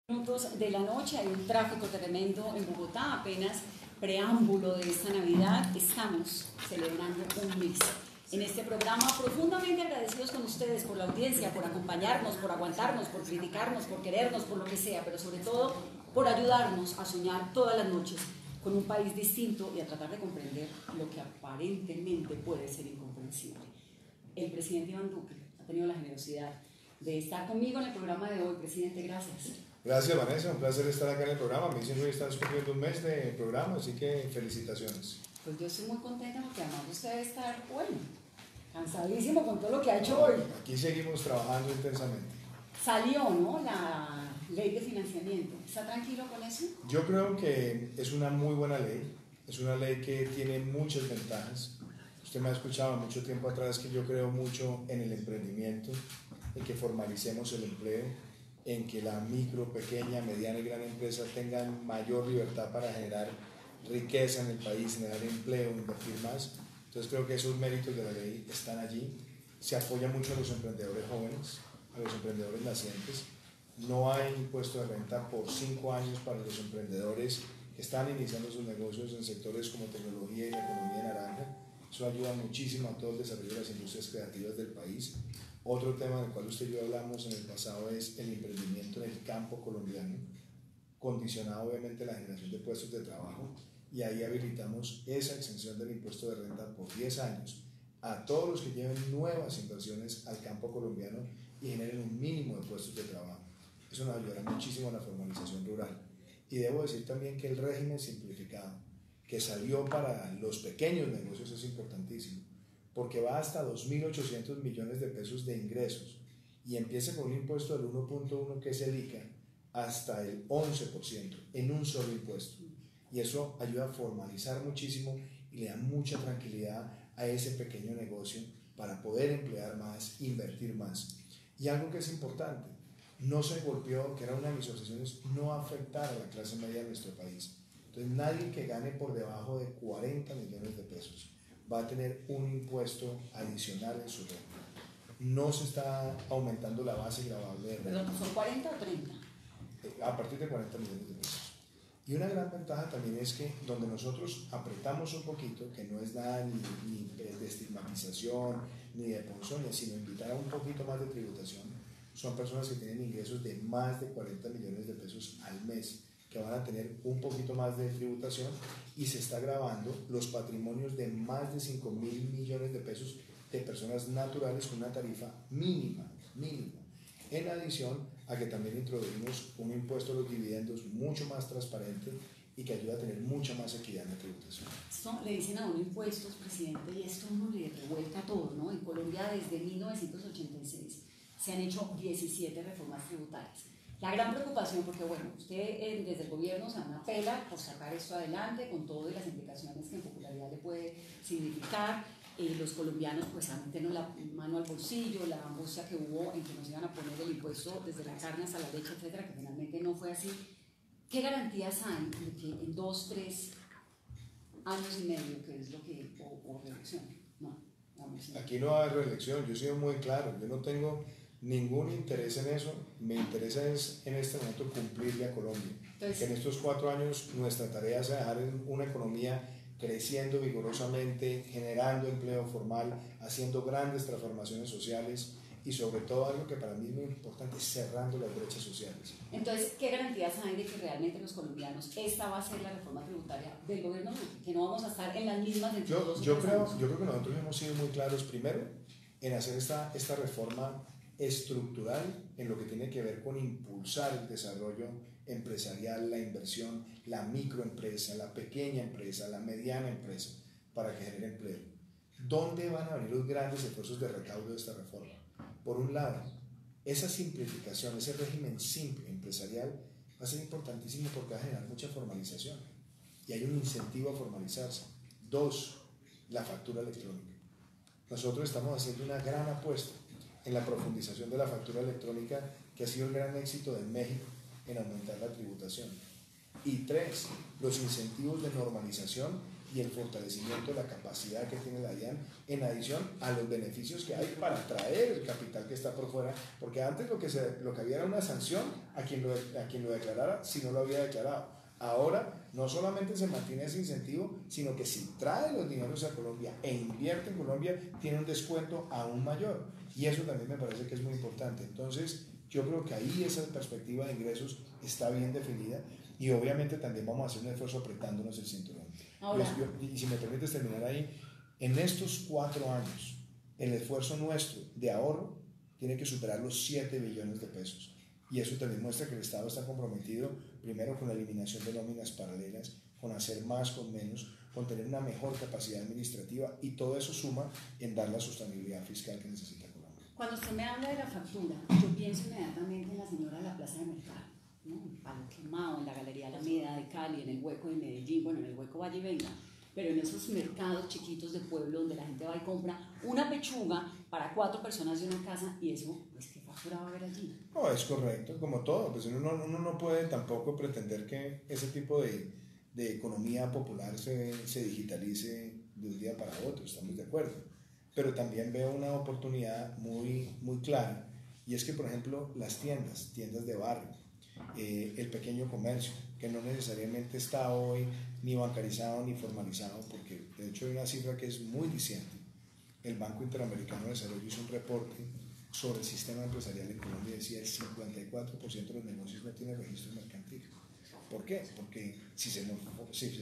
Minutos de la noche, hay un tráfico tremendo en Bogotá, apenas preámbulo de esta Navidad, estamos celebrando un mes. En este programa profundamente agradecidos con ustedes por la audiencia, por acompañarnos, por aguantarnos, por criticarnos, por querernos, por lo que sea, pero sobre todo por ayudarnos a soñar todas las noches con un país distinto y a tratar de comprender lo que aparentemente puede ser incomprensible. El presidente Iván Duque ha tenido la generosidad de estar conmigo en el programa de hoy. Presidente, gracias. Gracias, Vanessa, un placer estar acá en el programa. A mí siempre está cumpliendo un mes de programa, así que felicitaciones. Pues yo estoy muy contenta porque además usted debe estar, bueno, cansadísimo con todo lo que ha hecho hoy. Aquí seguimos trabajando intensamente. Salió, ¿no?, la ley de financiamiento. ¿Está tranquilo con eso? Yo creo que es una muy buena ley, es una ley que tiene muchas ventajas. Usted me ha escuchado mucho tiempo atrás que yo creo mucho en el emprendimiento, en que formalicemos el empleo, en que la micro, pequeña, mediana y gran empresa tengan mayor libertad para generar riqueza en el país, generar empleo, invertir más. Entonces creo que esos méritos de la ley están allí. Se apoya mucho a los emprendedores jóvenes, a los emprendedores nacientes. No hay impuesto de renta por 5 años para los emprendedores que están iniciando sus negocios en sectores como tecnología y la economía naranja. Eso ayuda muchísimo a todo el desarrollo de las industrias creativas del país. Otro tema del cual usted y yo hablamos en el pasado es el emprendimiento en el campo colombiano, condicionado obviamente a la generación de puestos de trabajo, y ahí habilitamos esa exención del impuesto de renta por 10 años a todos los que lleven nuevas inversiones al campo colombiano y generen un mínimo de puestos de trabajo. Eso nos ayudará muchísimo a la formalización rural. Y debo decir también que el régimen simplificado que salió para los pequeños negocios es importantísimo, porque va hasta 2.800 millones de pesos de ingresos y empieza con un impuesto del 1.1 que es el ICA hasta el 11% en un solo impuesto. Y eso ayuda a formalizar muchísimo y le da mucha tranquilidad a ese pequeño negocio para poder emplear más, invertir más. Y algo que es importante, no se golpeó, que era una de mis obsesiones, no afectar a la clase media de nuestro país. Entonces nadie que gane por debajo de 40 millones de pesos va a tener un impuesto adicional en su renta. No se está aumentando la base gravable de renta. ¿Son 40 o 30? A partir de 40 millones de pesos. Y una gran ventaja también es que donde nosotros apretamos un poquito, que no es nada ni de estigmatización, ni de ponzoña, sino invitar a un poquito más de tributación, son personas que tienen ingresos de más de 40 millones de pesos al mes, que van a tener un poquito más de tributación, y se está gravando los patrimonios de más de 5.000 millones de pesos de personas naturales con una tarifa mínima. En adición a que también introducimos un impuesto a los dividendos mucho más transparente y que ayuda a tener mucha más equidad en la tributación. Esto le dicen a uno impuestos, presidente, y esto uno le revuelca todo, ¿no? En Colombia desde 1986 se han hecho 17 reformas tributarias. La gran preocupación, porque bueno, usted desde el gobierno se da una pela por sacar esto adelante con todas las implicaciones que en popularidad le puede significar. Los colombianos pues han metido la mano al bolsillo, la angustia que hubo en que nos iban a poner el impuesto desde la carne hasta la leche, etcétera, que finalmente no fue así. ¿Qué garantías hay de que en 2, 3 años y medio, que es lo que, o reelección? No, aquí no hay reelección, yo he sido muy claro, yo no tengo ningún interés en eso, me interesa es en este momento cumplirle a Colombia. Entonces, que en estos 4 años nuestra tarea es dejar una economía creciendo vigorosamente, generando empleo formal, haciendo grandes transformaciones sociales y sobre todo algo que para mí es muy importante, cerrando las brechas sociales. Entonces, ¿qué garantías hay de que realmente los colombianos, esta va a ser la reforma tributaria del gobierno, que no vamos a estar en las mismas dentro de 2 o 3 años? Yo creo que nosotros hemos sido muy claros primero en hacer esta reforma estructural en lo que tiene que ver con impulsar el desarrollo empresarial, la inversión, la microempresa, la pequeña empresa, la mediana empresa, para que genere empleo. ¿Dónde van a venir los grandes esfuerzos de recaudo de esta reforma? Por un lado, esa simplificación, ese régimen simple empresarial va a ser importantísimo porque va a generar mucha formalización y hay un incentivo a formalizarse. 2, la factura electrónica. Nosotros estamos haciendo una gran apuesta en la profundización de la factura electrónica, que ha sido el gran éxito de México en aumentar la tributación. Y 3, los incentivos de normalización y el fortalecimiento de la capacidad que tiene la DIAN, en adición a los beneficios que hay para atraer el capital que está por fuera, porque antes lo que había era una sanción a quien lo declarara si no lo había declarado. Ahora no solamente se mantiene ese incentivo, sino que si trae los dineros a Colombia e invierte en Colombia, tiene un descuento aún mayor. Y eso también me parece que es muy importante. Entonces, yo creo que ahí esa perspectiva de ingresos está bien definida y obviamente también vamos a hacer un esfuerzo apretándonos el cinturón. Y si me permites terminar ahí, en estos 4 años, el esfuerzo nuestro de ahorro tiene que superar los 7 billones de pesos. Y eso también muestra que el Estado está comprometido primero con la eliminación de nóminas paralelas, con hacer más con menos, con tener una mejor capacidad administrativa, y todo eso suma en dar la sostenibilidad fiscal que necesita Colombia. Cuando usted me habla de la factura, yo pienso inmediatamente en la señora de la Plaza de Mercado, ¿no? En Palo Quemado, en la Galería Alameda de Cali, en el Hueco de Medellín, bueno, en el Hueco Valle y Venga, pero en esos mercados chiquitos de pueblo donde la gente va y compra una pechuga para 4 personas de una casa, y eso, pues, ¿qué factura va a haber allí? No, es correcto, como todo, pues uno no puede tampoco pretender que ese tipo de economía popular se digitalice de un día para otro, estamos de acuerdo, pero también veo una oportunidad muy, muy clara, y es que, por ejemplo, las tiendas de barrio, el pequeño comercio, que no necesariamente está hoy ni bancarizado ni formalizado, porque de hecho hay una cifra que es muy diciente. El Banco Interamericano de Desarrollo hizo un reporte sobre el sistema empresarial en Colombia y decía el 54% de los negocios no tiene registro mercantil. ¿Por qué? Porque si se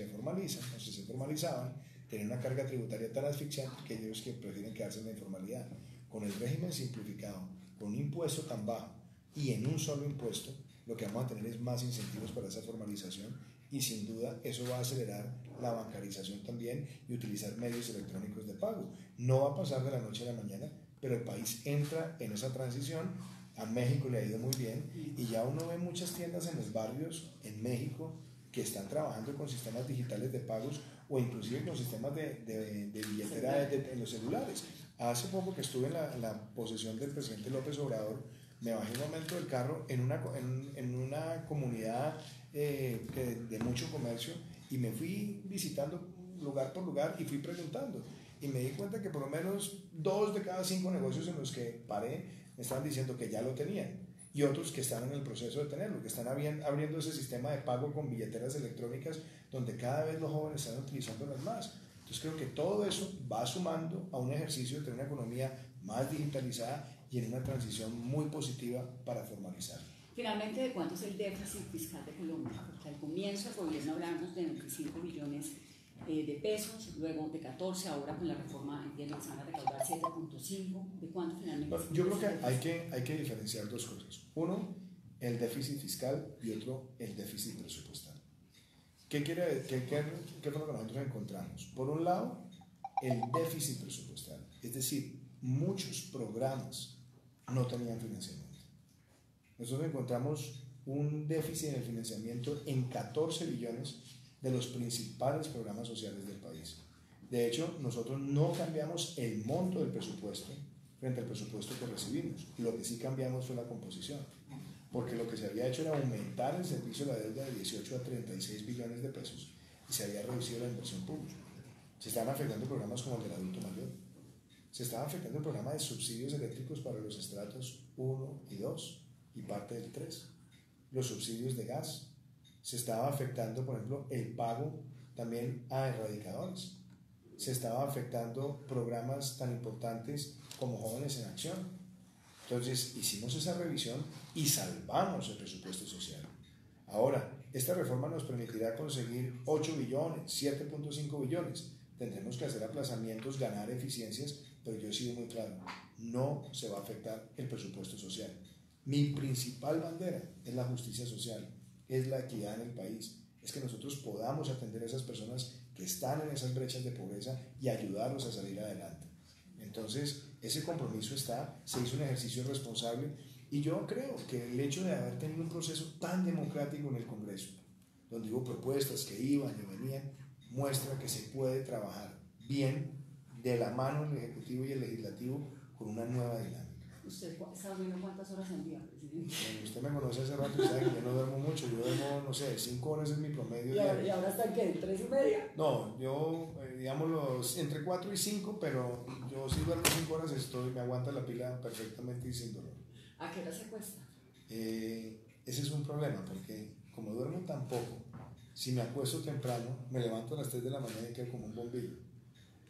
formalizan, o si se formalizaban, tienen una carga tributaria tan asfixiante que ellos que prefieren quedarse en la informalidad. Con el régimen simplificado, con un impuesto tan bajo y en un solo impuesto, lo que vamos a tener es más incentivos para esa formalización, y sin duda eso va a acelerar la bancarización también y utilizar medios electrónicos de pago. No va a pasar de la noche a la mañana, pero el país entra en esa transición. A México le ha ido muy bien y ya uno ve muchas tiendas en los barrios en México que están trabajando con sistemas digitales de pagos o inclusive con sistemas de billetera en los celulares. Hace poco que estuve en la posesión del presidente López Obrador, me bajé un momento del carro en una comunidad de mucho comercio y me fui visitando lugar por lugar y fui preguntando. Y me di cuenta que por lo menos 2 de cada 5 negocios en los que paré me estaban diciendo que ya lo tenían, y otros que están en el proceso de tenerlo, que están abriendo ese sistema de pago con billeteras electrónicas donde cada vez los jóvenes están utilizándolas más. Entonces creo que todo eso va sumando a un ejercicio de tener una economía más digitalizada y en una transición muy positiva para formalizar. Finalmente, ¿de cuánto es el déficit fiscal de Colombia? Porque al comienzo del gobierno hablamos de 25 billones de pesos, luego de 14, ahora con la reforma entiendo que se van a recaudar 7.5. ¿De cuánto finalmente? Yo creo que hay que diferenciar 2 cosas. Uno, el déficit fiscal, y otro, el déficit presupuestal. ¿Qué fue lo que nosotros encontramos? Por un lado, el déficit presupuestal, es decir, muchos programas no tenían financiamiento. Nosotros encontramos un déficit en el financiamiento en 14 billones de los principales programas sociales del país. De hecho, nosotros no cambiamos el monto del presupuesto frente al presupuesto que recibimos. Lo que sí cambiamos fue la composición, porque lo que se había hecho era aumentar el servicio de la deuda de 18 a 36 billones de pesos y se había reducido la inversión pública. Se estaban afectando programas como el del adulto mayor. Se estaba afectando el programa de subsidios eléctricos para los estratos 1 y 2 y parte del 3. Los subsidios de gas. Se estaba afectando, por ejemplo, el pago también a erradicadores. Se estaba afectando programas tan importantes como Jóvenes en Acción. Entonces hicimos esa revisión y salvamos el presupuesto social. Ahora, esta reforma nos permitirá conseguir 8 billones, 7.5 billones. Tendremos que hacer aplazamientos, ganar eficiencias, pero yo he sido muy claro, no se va a afectar el presupuesto social. Mi principal bandera es la justicia social, es la equidad en el país, es que nosotros podamos atender a esas personas que están en esas brechas de pobreza y ayudarlos a salir adelante. Entonces, ese compromiso está, se hizo un ejercicio responsable, y yo creo que el hecho de haber tenido un proceso tan democrático en el Congreso, donde hubo propuestas que iban y venían, muestra que se puede trabajar bien de la mano el Ejecutivo y el Legislativo con una nueva dinámica. ¿Usted está durmiendo cuántas horas al día, presidente? Usted me conoce hace rato y sabe que yo no duermo mucho, yo duermo, no sé, 5 horas es mi promedio. ¿Y ahora está qué? ¿3:30? No, yo, digamos, entre 4 y 5, pero yo si duermo 5 horas me aguanta la pila perfectamente y sin dolor. ¿A qué hora se cuesta? Ese es un problema, porque como duermo tan poco, si me acuesto temprano, me levanto a las 3 de la mañana y quedo como un bombillo.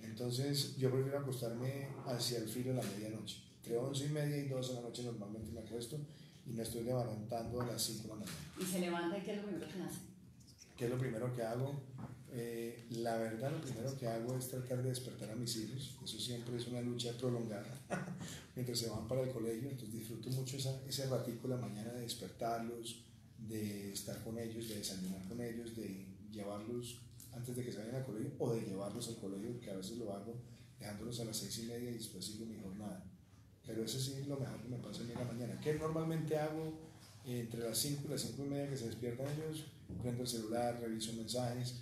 Entonces yo prefiero acostarme hacia el filo de la medianoche. Entre 11:30 y 12 de la noche normalmente me acuesto y me estoy levantando a las 5 de la mañana. ¿Y se levanta y qué es lo primero que hace? ¿Qué es lo primero que hago? La verdad, lo primero que hago es tratar de despertar a mis hijos. Eso siempre es una lucha prolongada mientras se van para el colegio. Entonces disfruto mucho ese ratico de la mañana de despertarlos, de estar con ellos, de desayunar con ellos, de llevarlos antes de que se vayan al colegio o de llevarlos al colegio, porque a veces lo hago dejándolos a las 6:30 y después sigo mi jornada. Pero eso sí es lo mejor que me pasa a mí en la mañana. ¿Qué normalmente hago entre las 5 y las 5:30 que se despiertan ellos? Prendo el celular, reviso mensajes,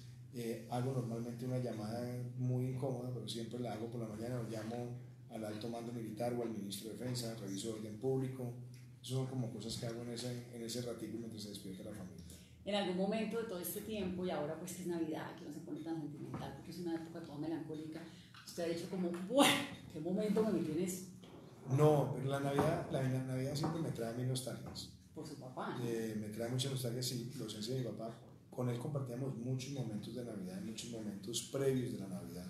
hago normalmente una llamada muy incómoda, pero siempre la hago por la mañana, lo llamo al alto mando militar o al ministro de Defensa, reviso orden público. Eso son como cosas que hago en ese ratito mientras se despierta la familia. En algún momento de todo este tiempo, y ahora pues que es Navidad, que no se pone tan sentimental porque es una época toda melancólica, usted ha dicho como, bueno, ¿qué momento me metí en eso? No, pero la Navidad siempre me trae a mí nostalgias. Por su papá, ¿no? Me trae mucha nostalgia, sí, la ausencia de mi papá. Con él compartíamos muchos momentos de Navidad, muchos momentos previos de la Navidad.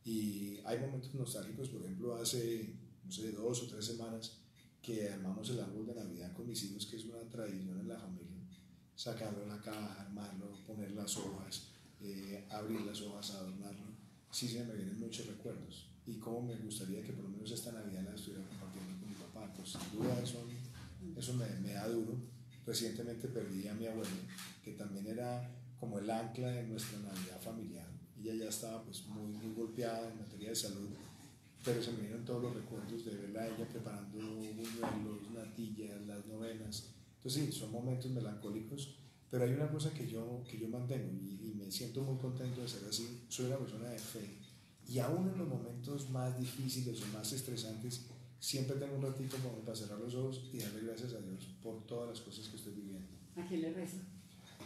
Y hay momentos nostálgicos, por ejemplo, hace, no sé, 2 o 3 semanas que armamos el árbol de Navidad con mis hijos, que es una tradición en la familia. Sacarlo de la caja, armarlo, poner las hojas, abrir las hojas, adornarlo. Sí se me vienen muchos recuerdos. Y cómo me gustaría que por lo menos esta Navidad la estuviera compartiendo con mi papá. Pues sin duda eso me da duro. Recientemente perdí a mi abuela, que también era como el ancla de nuestra Navidad familiar. Ella ya estaba pues muy golpeada en materia de salud, pero se me vinieron todos los recuerdos de verla a ella preparando buñuelos, natillas, las novenas. Entonces sí, son momentos melancólicos, pero hay una cosa que yo mantengo y me siento muy contento de ser así. Soy una persona de fe y aún en los momentos más difíciles o más estresantes siempre tengo un ratito como para cerrar los ojos y darle gracias a Dios por todas las cosas que estoy viviendo. ¿A quién le reza?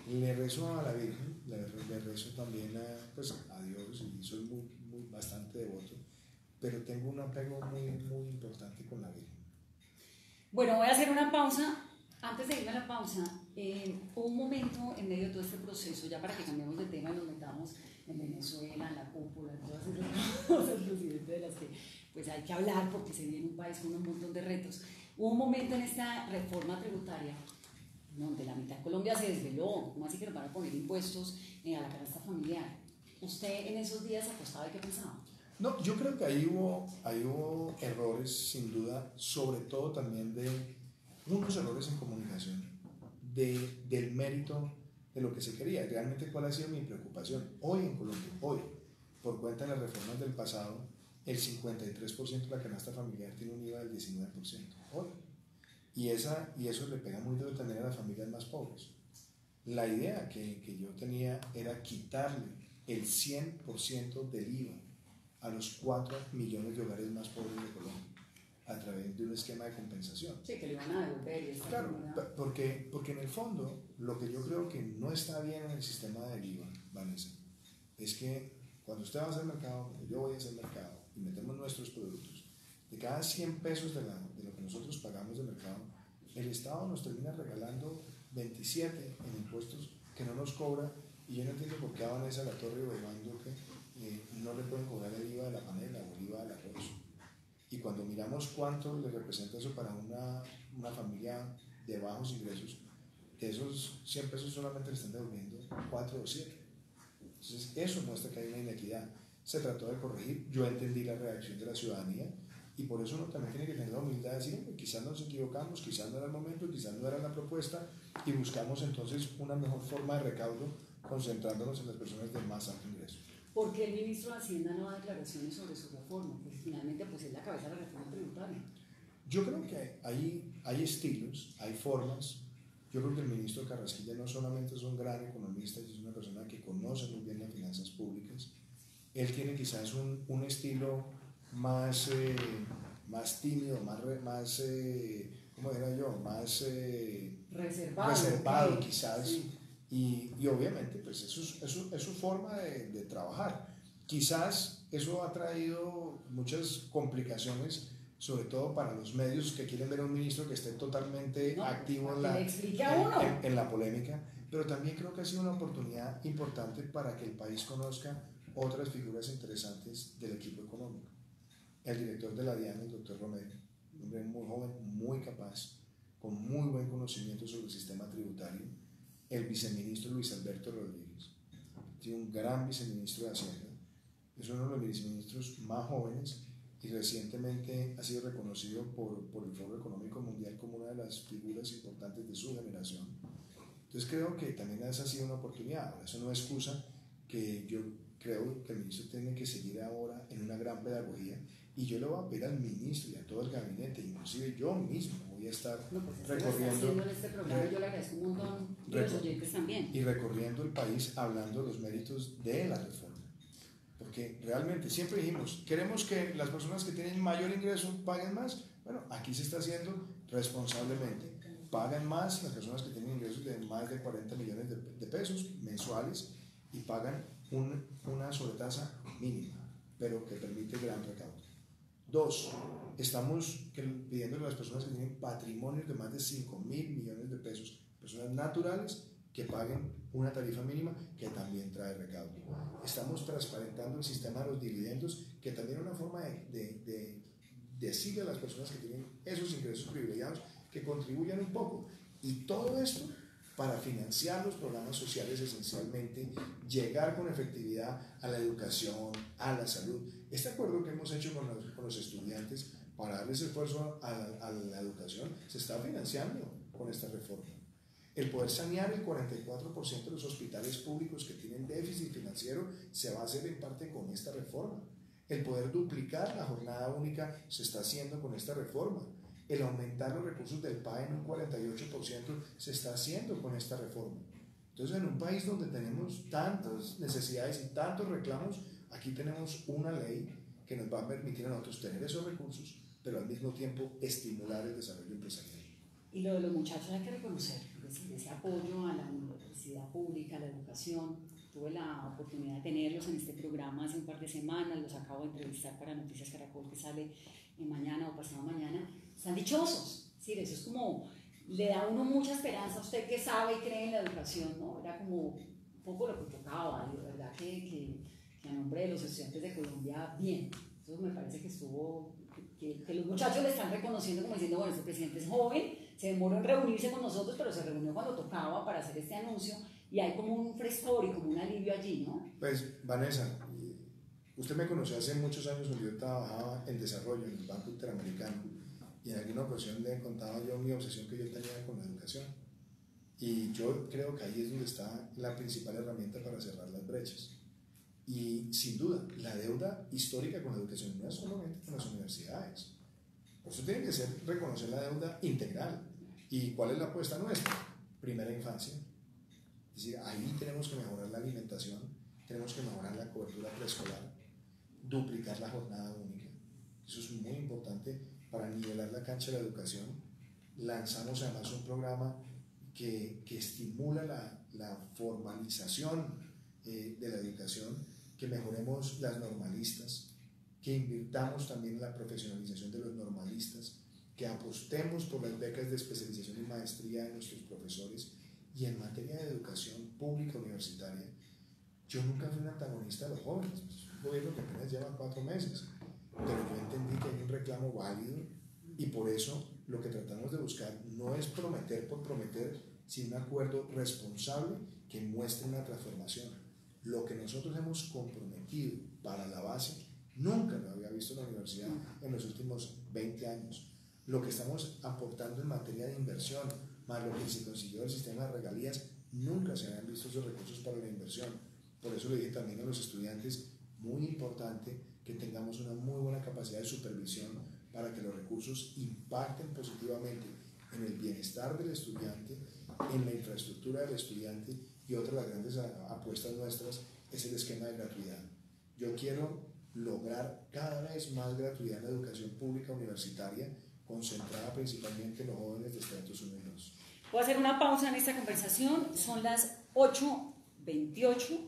Le rezo a la Virgen, le rezo también a Dios y soy bastante devoto, pero tengo un apego muy importante con la Virgen. Bueno, voy a hacer una pausa. Antes de irme a la pausa, un momento en medio de todo este proceso, ya para que cambiemos de tema y nos metamos en Venezuela, en la cúpula, en todas esas cosas, presidente, de las que pues hay que hablar porque se vive en un país con un montón de retos. Hubo un momento en esta reforma tributaria donde la mitad de Colombia se desveló, ¿cómo así que nos van a poner impuestos a la canasta familiar? ¿Usted en esos días acostaba y qué pensaba? No, yo creo que ahí hubo errores, sin duda, sobre todo también de unos errores en comunicación, del mérito de lo que se quería. Realmente, ¿cuál ha sido mi preocupación? Hoy en Colombia, hoy, por cuenta de las reformas del pasado, el 53% de la canasta familiar tiene un IVA del 19%. Hoy. Y eso le pega muy duro también a las familias más pobres. La idea que yo tenía era quitarle el 100% del IVA a los 4 millones de hogares más pobres de Colombia a través de un esquema de compensación. Sí, que le van a devolver. Y claro, porque en el fondo lo que yo creo que no está bien en el sistema del IVA, Vanessa, es que cuando usted va a hacer mercado, cuando yo voy a hacer mercado y metemos nuestros productos, de cada 100 pesos de lo que nosotros pagamos de mercado, el Estado nos termina regalando 27 en impuestos que no nos cobra, y yo no entiendo por qué a Vanessa Latorre o Iván Duque no le pueden cobrar el IVA de la panela o el IVA del arroz. Y cuando miramos cuánto le representa eso para una familia de bajos ingresos, de esos 100 pesos solamente le están devolviendo 4 o 7. Entonces eso muestra que hay una inequidad. Se trató de corregir, yo entendí la reacción de la ciudadanía, y por eso uno también tiene que tener la humildad de decir, quizás nos equivocamos, quizás no era el momento, quizás no era la propuesta, y buscamos entonces una mejor forma de recaudo concentrándonos en las personas de más alto ingreso. ¿Por qué el ministro de Hacienda no da declaraciones sobre su reforma? Porque finalmente pues, es la cabeza de la reforma tributaria. Yo creo que hay estilos, hay formas. Yo creo que el ministro Carrasquilla no solamente es un gran economista, es una persona que conoce muy bien las finanzas públicas. Él tiene quizás un estilo más más tímido, más ¿cómo era yo? Más reservado quizás. Sí. Y obviamente, pues es su forma de trabajar. Quizás eso ha traído muchas complicaciones, sobre todo para los medios que quieren ver a un ministro que esté totalmente activo en la polémica, pero también creo que ha sido una oportunidad importante para que el país conozca otras figuras interesantes del equipo económico. El director de la DIAN, el doctor Romero, un hombre muy joven, muy capaz, con muy buen conocimiento sobre el sistema tributario. El viceministro Luis Alberto Rodríguez, tiene un gran viceministro de Hacienda, es uno de los viceministros más jóvenes y recientemente ha sido reconocido por el Foro Económico Mundial como una de las figuras importantes de su generación. Entonces creo que también esa ha sido una oportunidad. Eso no excusa que yo creo que el ministro tiene que seguir ahora en una gran pedagogía, y yo le voy a pedir al ministro y a todo el gabinete, inclusive yo mismo voy a estar recorriendo en este programa, yo le agradezco un montón, y los oyentes también, y recorriendo el país hablando de los méritos de la reforma, porque realmente siempre dijimos, queremos que las personas que tienen mayor ingreso paguen más. Bueno, aquí se está haciendo responsablemente, pagan más las personas que tienen ingresos de más de 40 millones de pesos mensuales y pagan una sobretasa mínima, pero que permite gran recaudo. 2, estamos pidiendo a las personas que tienen patrimonios de más de 5.000 millones de pesos, personas naturales, que paguen una tarifa mínima que también trae recaudo. Estamos transparentando el sistema de los dividendos, que también es una forma de decirle a las personas que tienen esos ingresos privilegiados que contribuyan un poco. Y todo esto para financiar los programas sociales, esencialmente, llegar con efectividad a la educación, a la salud. Este acuerdo que hemos hecho con los estudiantes para darles esfuerzo a la educación se está financiando con esta reforma. El poder sanear el 44% de los hospitales públicos que tienen déficit financiero se va a hacer en parte con esta reforma. El poder duplicar la jornada única se está haciendo con esta reforma. El aumentar los recursos del PAE en un 48% se está haciendo con esta reforma. Entonces, en un país donde tenemos tantas necesidades y tantos reclamos, aquí tenemos una ley que nos va a permitir a nosotros tener esos recursos, pero al mismo tiempo estimular el desarrollo empresarial. Y lo de los muchachos hay que reconocer, ese apoyo a la universidad pública, a la educación. Tuve la oportunidad de tenerlos en este programa hace un par de semanas, los acabo de entrevistar para Noticias Caracol, que sale mañana o pasado mañana. Están dichosos, sí, eso es como, le da a uno mucha esperanza a usted que sabe y cree en la educación, ¿no? Era como un poco lo que tocaba, y de verdad que a nombre de los estudiantes de Colombia, bien. Eso me parece que estuvo, que los muchachos le están reconociendo como diciendo, bueno, este presidente es joven, se demoró en reunirse con nosotros, pero se reunió cuando tocaba para hacer este anuncio, y hay como un frescor y como un alivio allí, ¿no? Pues, Vanessa, usted me conoció hace muchos años cuando yo trabajaba en desarrollo en el Banco Interamericano, y en alguna ocasión le contaba yo mi obsesión que yo tenía con la educación. Y yo creo que ahí es donde está la principal herramienta para cerrar las brechas. Y sin duda, la deuda histórica con la educación no es solamente con las universidades. Por eso tiene que ser reconocer la deuda integral. ¿Y cuál es la apuesta nuestra? Primera infancia. Es decir, ahí tenemos que mejorar la alimentación, tenemos que mejorar la cobertura preescolar, duplicar la jornada única. Eso es muy importante para nivelar la cancha de la educación. Lanzamos además un programa que estimula la formalización de la educación, que mejoremos las normalistas, que invirtamos también en la profesionalización de los normalistas, que apostemos por las becas de especialización y maestría de nuestros profesores. Y en materia de educación pública universitaria, yo nunca fui un antagonista de los jóvenes. Es un gobierno que apenas lleva 4 meses, pero yo entendí que hay un reclamo válido, y por eso lo que tratamos de buscar no es prometer por prometer, sino un acuerdo responsable que muestre una transformación. Lo que nosotros hemos comprometido para la base nunca lo había visto la universidad en los últimos 20 años. Lo que estamos aportando en materia de inversión, más lo que se consiguió del sistema de regalías, nunca se habían visto esos recursos para la inversión. Por eso le dije también a los estudiantes, muy importante que tengamos una muy buena capacidad de supervisión para que los recursos impacten positivamente en el bienestar del estudiante, en la infraestructura del estudiante. Y otra de las grandes apuestas nuestras es el esquema de gratuidad. Yo quiero lograr cada vez más gratuidad en la educación pública universitaria, concentrada principalmente en los jóvenes de Estados Unidos. Voy a hacer una pausa en esta conversación, son las 8:28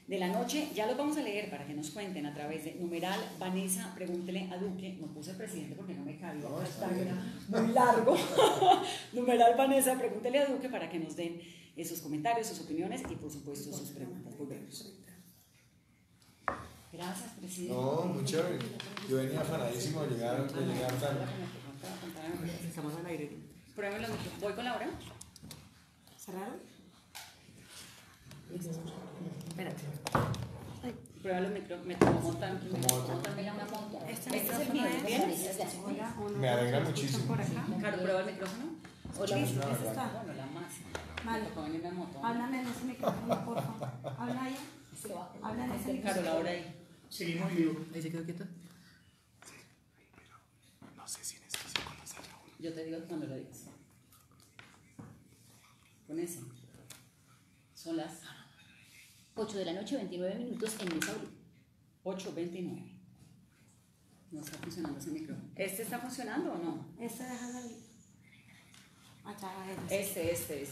de la noche, ya lo vamos a leer para que nos cuenten a través de numeral Vanessa, pregúntele a Duque, no puse presidente porque no me cabía, No, está era muy largo, numeral Vanessa, pregúntele a Duque para que nos den esos comentarios, sus opiniones y por supuesto sus preguntas. Volvemos. Gracias, presidente. No, muy chévere. Yo venía afanadísimo de llegar tarde. Estamos al aire. Pruébelo, voy con Laura. ¿Cerraron? Espérate. Prueba los micrófonos. Móntame una moto. Este es el mío, Hola, Me alegra muchísimo. por acá. Claro, prueba el micrófono. Hola, Sí, una verdad. Está, bueno, la más. Vale. Me tocó venir en moto. Háblame en ese micrófono, por favor. Habla ahí. Habla en ese Claro, micrófono. Laura ahí. Seguimos vivo. ¿Ahí se quedó quieto? No sé si en espacio conocer a uno. Yo te digo cuando lo digas. Con ese. Son las 8 de la noche, 29 minutos en Mesa Blue. 8:29. No está funcionando ese micrófono. ¿Este está funcionando o no? Este déjalo ahí. Acá, Este.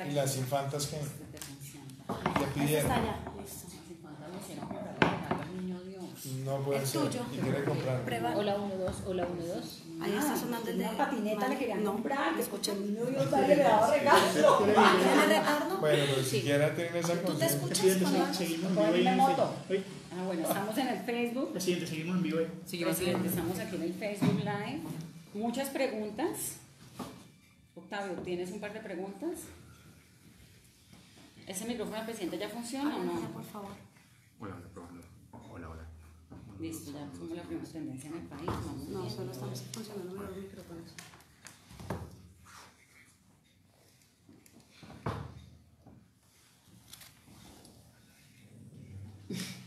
¿Y las infantas qué? Este te funciona. ¿Qué Este pidieron? está allá. Listo. Las infantas me hicieron comprarle regalo al niño Dios. No puede Es ser. tuyo. ¿Y quiere comprar? Prueba. Hola 1-2, hola 1-2. Ahí está sonando el de... Una patineta Vale. le querían No. comprar, que escuché el niño Dios darle le daba regalo. ¿Tiene retorno? Bueno, pero siquiera tienen esa ¿Tú te conciencia. escuchas Presidente, cuando hablas? seguimos en Voy a vivo ahí ir en en el moto. Facebook. Ah, bueno, estamos en el Facebook. Presidente, seguimos en vivo ahí. Presidente, estamos aquí en el Facebook Live. Muchas preguntas. Octavio, ¿tienes un par de preguntas? ¿Ese micrófono del presidente ya funciona o Habla, no? por favor. Hola, probando. Hola. Listo, ya somos la primera tendencia en el país. Vamos No, bien. solo estamos funcionando los micrófonos.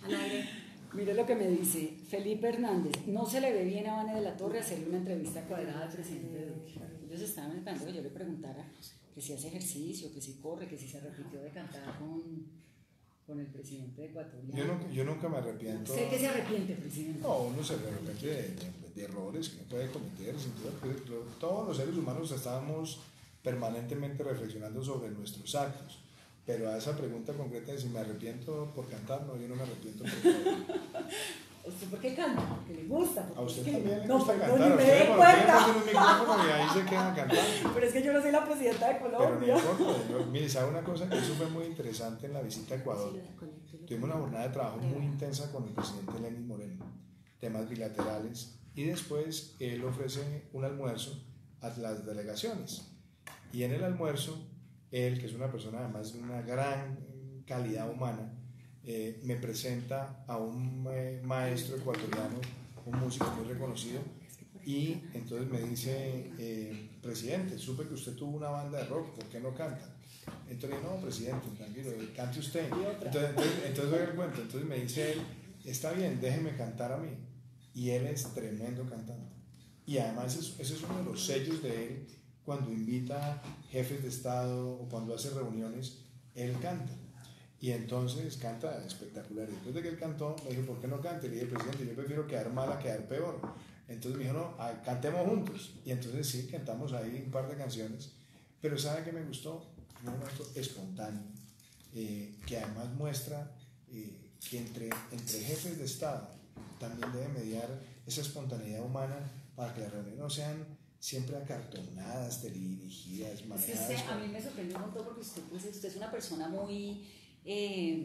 Al aire. Mire lo que me dice Felipe Hernández. No se le ve bien a Vane de la Torre hacerle una entrevista cuadrada al presidente Duque. Ellos estaban esperando que yo le preguntara que si hace ejercicio, que si corre, que si se repitió de cantar con el presidente ecuatoriano. Yo nunca me arrepiento. Sé que se arrepiente, presidente. No, uno se arrepiente de errores que no puede cometer, sin duda. Todos los seres humanos estamos permanentemente reflexionando sobre nuestros actos. Pero a esa pregunta concreta de si me arrepiento por cantar, no, yo no me arrepiento por cantar. ¿Usted por qué canta? Porque le gusta. Porque A usted es que- también le no, gusta pero cantar. no, A ni me usted dé le colocan cuenta. un micrófono y ahí se quedan cantando. Pero es que yo no soy la presidenta de Pero no Colombia. importa. Mire, ¿sabe una cosa? Eso fue muy interesante en la visita a Ecuador. Tuvimos una jornada de trabajo muy intensa con el presidente Lenín Moreno, temas bilaterales, y después él ofrece un almuerzo a las delegaciones. Y en el almuerzo, él, que es una persona además de una gran calidad humana, me presenta a un maestro ecuatoriano, un músico muy reconocido, y entonces me dice, presidente, supe que usted tuvo una banda de rock, ¿por qué no canta? Entonces, no, presidente, tranquilo, cante usted. Entonces doy el cuento. Entonces me dice él, está bien, déjeme cantar a mí. Y él es tremendo cantante. Y además ese es uno de los sellos de él cuando invita jefes de Estado o cuando hace reuniones, él canta. Y entonces canta espectacular. Y después de que él cantó, me dijo, ¿por qué no cante? Le dije, presidente, yo prefiero quedar mal a quedar peor. Entonces me dijo, no, cantemos juntos. Y entonces sí, cantamos ahí un par de canciones. Pero ¿sabe qué me gustó? Un momento espontáneo, que además muestra que entre jefes de Estado también debe mediar esa espontaneidad humana para que las reuniones no sean siempre acartonadas, dirigidas, Es que manejadas. usted, a mí me sorprendió un montón porque usted es una persona muy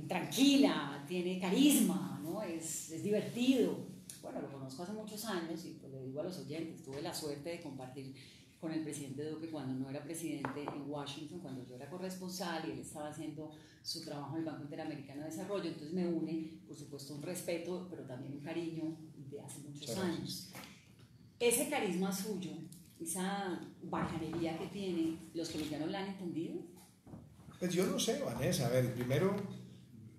tranquila, tiene carisma, ¿no? Es divertido. Bueno, lo conozco hace muchos años y pues le digo a los oyentes, tuve la suerte de compartir con el presidente Duque cuando no era presidente en Washington, cuando yo era corresponsal y él estaba haciendo su trabajo en el Banco Interamericano de Desarrollo. Entonces me une, por supuesto, un respeto, pero también un cariño de hace muchos años. Ese carisma suyo, esa bacanería que tiene, ¿los colombianos la han entendido? Pues yo no sé, Vanessa. A ver, primero,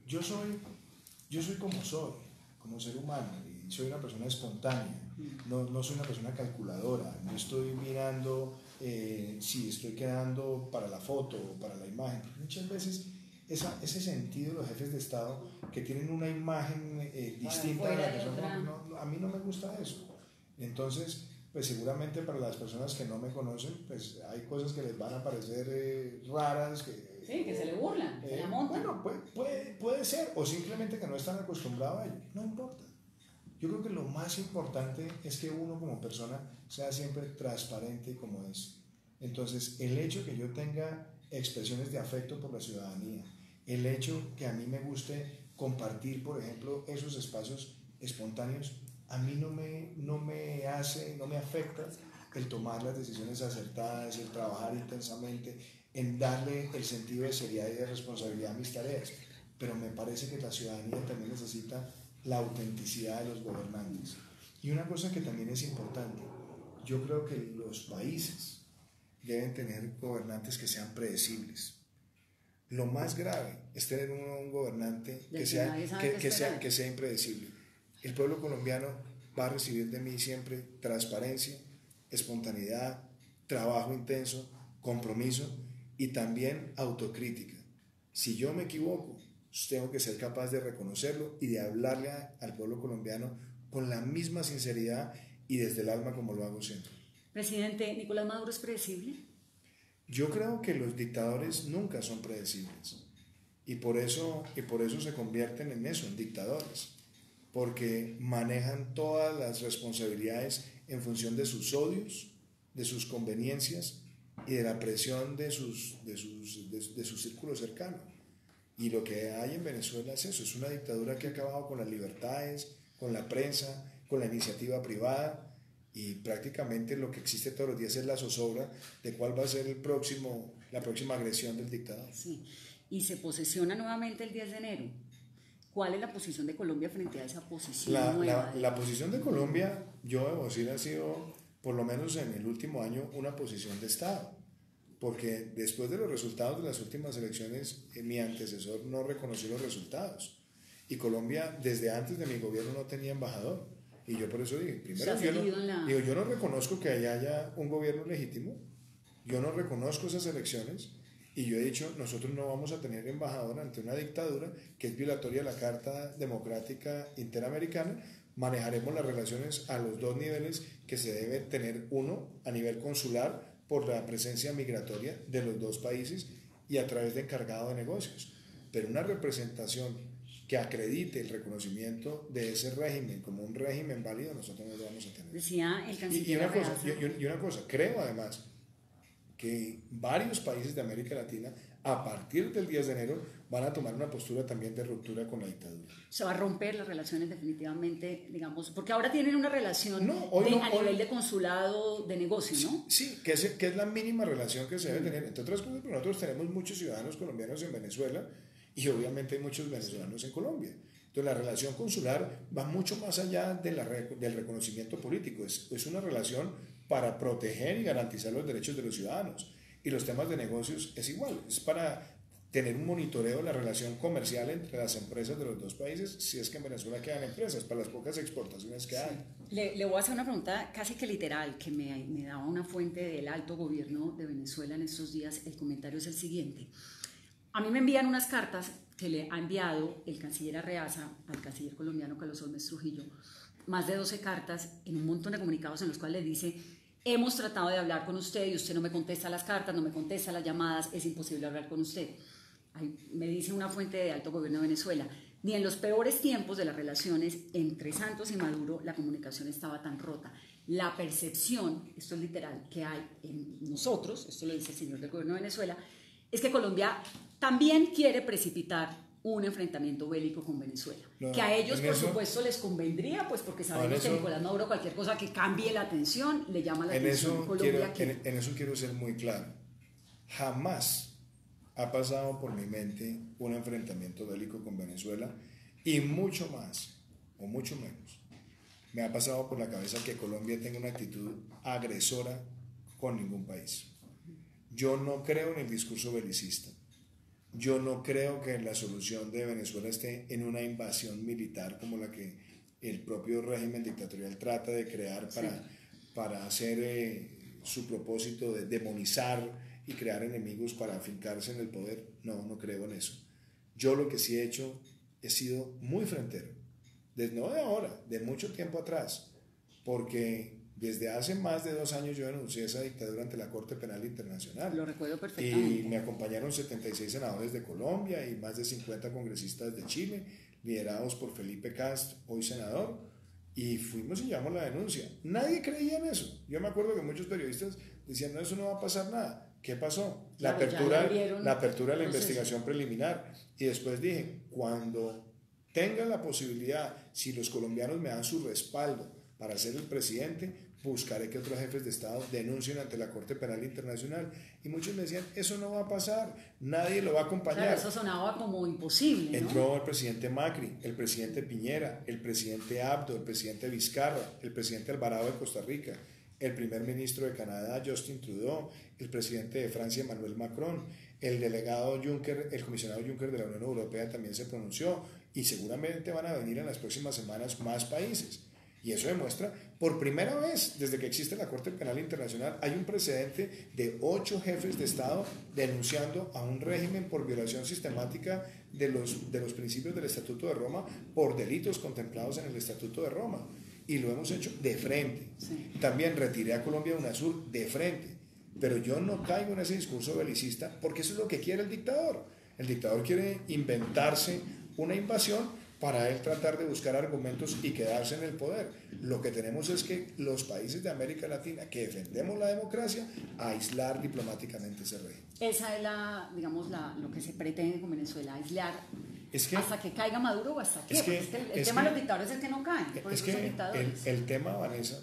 yo soy como ser humano, y soy una persona espontánea. No soy una persona calculadora, no estoy mirando si estoy quedando para la foto o para la imagen. Muchas veces ese sentido de los jefes de Estado que tienen una imagen distinta de la que son. A mí no me gusta eso. Entonces, pues seguramente para las personas que no me conocen, pues hay cosas que les van a parecer raras. Sí, que se le burlan, se la montan. Bueno, puede ser, o simplemente que no están acostumbrados a ello. No importa. Yo creo que lo más importante es que uno como persona sea siempre transparente como es. Entonces, el hecho que yo tenga expresiones de afecto por la ciudadanía, el hecho que a mí me guste compartir, por ejemplo, esos espacios espontáneos, a mí no me afecta el tomar las decisiones acertadas, el trabajar intensamente, en darle el sentido de seriedad y de responsabilidad a mis tareas. Pero me parece que la ciudadanía también necesita la autenticidad de los gobernantes. Y una cosa que también es importante, yo creo que los países deben tener gobernantes que sean predecibles. Lo más grave es tener un gobernante que sea impredecible. El pueblo colombiano va a recibir de mí siempre transparencia, espontaneidad, trabajo intenso, compromiso y también autocrítica. Si yo me equivoco, tengo que ser capaz de reconocerlo y de hablarle al pueblo colombiano con la misma sinceridad y desde el alma como lo hago siempre. Presidente, ¿Nicolás Maduro es predecible? Yo creo que los dictadores nunca son predecibles y por eso se convierten en eso, en dictadores, porque manejan todas las responsabilidades en función de sus odios, de sus conveniencias y de la presión de su círculo cercano. Y lo que hay en Venezuela es eso, es una dictadura que ha acabado con las libertades, con la prensa, con la iniciativa privada, y prácticamente lo que existe todos los días es la zozobra de cuál va a ser la próxima agresión del dictador. Sí, y se posesiona nuevamente el 10 de enero. ¿Cuál es la posición de Colombia frente a esa posición nueva? La posición de Colombia, yo debo decir, ha sido, por lo menos en el último año, una posición de Estado. Porque después de los resultados de las últimas elecciones, mi antecesor no reconoció los resultados. Y Colombia, desde antes de mi gobierno, no tenía embajador. Y yo por eso dije, primero, yo no reconozco que haya un gobierno legítimo, yo no reconozco esas elecciones, y yo he dicho, nosotros no vamos a tener embajador ante una dictadura que es violatoria de la Carta Democrática Interamericana. Manejaremos las relaciones a los dos niveles que se debe tener: uno, a nivel consular, por la presencia migratoria de los dos países, y a través de encargado de negocios. Pero una representación que acredite el reconocimiento de ese régimen como un régimen válido, nosotros no lo vamos a tener. Decía el canciller. Y una cosa, creo además que varios países de América Latina, a partir del 10 de enero, van a tomar una postura también de ruptura con la dictadura. Se va a romper las relaciones definitivamente, digamos, porque ahora tienen una relación a nivel de consulado, de negocio, ¿no? Sí, que es la mínima relación que se debe tener. Entre otras cosas, porque nosotros tenemos muchos ciudadanos colombianos en Venezuela y obviamente hay muchos venezolanos en Colombia. Entonces la relación consular va mucho más allá del reconocimiento político. Es una relación para proteger y garantizar los derechos de los ciudadanos. Y los temas de negocios es igual, es para tener un monitoreo de la relación comercial entre las empresas de los dos países, si es que en Venezuela quedan empresas, para las pocas exportaciones que hay. Le voy a hacer una pregunta casi que literal, que me daba una fuente del alto gobierno de Venezuela en estos días. El comentario es el siguiente. A mí me envían unas cartas que le ha enviado el canciller Arreaza al canciller colombiano Carlos Holmes Trujillo, más de 12 cartas en un montón de comunicados en los cuales le dice: hemos tratado de hablar con usted y usted no me contesta las cartas, no me contesta las llamadas, es imposible hablar con usted. Ahí me dice una fuente de alto gobierno de Venezuela: ni en los peores tiempos de las relaciones entre Santos y Maduro la comunicación estaba tan rota. La percepción, esto es literal, que hay en nosotros, esto lo dice el señor del gobierno de Venezuela, es que Colombia también quiere precipitar un enfrentamiento bélico con Venezuela, que a ellos por supuesto les convendría, pues porque sabemos que Nicolás Maduro, cualquier cosa que cambie la atención le llama la atención. En eso quiero ser muy claro: jamás ha pasado por mi mente un enfrentamiento bélico con Venezuela, y mucho más o mucho menos me ha pasado por la cabeza que Colombia tenga una actitud agresora con ningún país. Yo no creo en el discurso belicista. Yo no creo que la solución de Venezuela esté en una invasión militar como la que el propio régimen dictatorial trata de crear para hacer su propósito de demonizar y crear enemigos para afincarse en el poder. No creo en eso. Yo lo que sí he sido muy frentero, no de ahora, de mucho tiempo atrás, porque desde hace más de 2 años yo denuncié esa dictadura ante la Corte Penal Internacional. Lo recuerdo perfectamente. Y me acompañaron 76 senadores de Colombia y más de 50 congresistas de Chile, liderados por Felipe Cast, hoy senador, y fuimos y llevamos la denuncia. Nadie creía en eso. Yo me acuerdo que muchos periodistas decían, no, eso no va a pasar nada. ¿Qué pasó? Claro, la apertura de la investigación preliminar. Y después dije, cuando tenga la posibilidad, si los colombianos me dan su respaldo para ser el presidente, buscaré que otros jefes de Estado denuncien ante la Corte Penal Internacional. Y muchos me decían, eso no va a pasar, nadie lo va a acompañar. Claro, eso sonaba como imposible, ¿no? Entró el presidente Macri, el presidente Piñera, el presidente Abdo, el presidente Vizcarra, el presidente Alvarado de Costa Rica, el primer ministro de Canadá, Justin Trudeau, el presidente de Francia, Emmanuel Macron, el delegado Juncker, el comisionado Juncker de la Unión Europea también se pronunció, y seguramente van a venir en las próximas semanas más países. Y eso demuestra, por primera vez desde que existe la Corte Penal Internacional, hay un precedente de 8 jefes de Estado denunciando a un régimen por violación sistemática de los principios del Estatuto de Roma por delitos contemplados en el Estatuto de Roma. Y lo hemos hecho de frente. Sí. También retiré a Colombia de UNASUR de frente. Pero yo no caigo en ese discurso belicista porque eso es lo que quiere el dictador. El dictador quiere inventarse una invasión para él tratar de buscar argumentos y quedarse en el poder. Lo que tenemos es que los países de América Latina que defendemos la democracia, aislar diplomáticamente ese régimen. Esa es lo que se pretende con Venezuela, aislar hasta que caiga Maduro o hasta qué. El tema de los dictadores es que no caen, por eso son dictadores. El tema, Vanessa,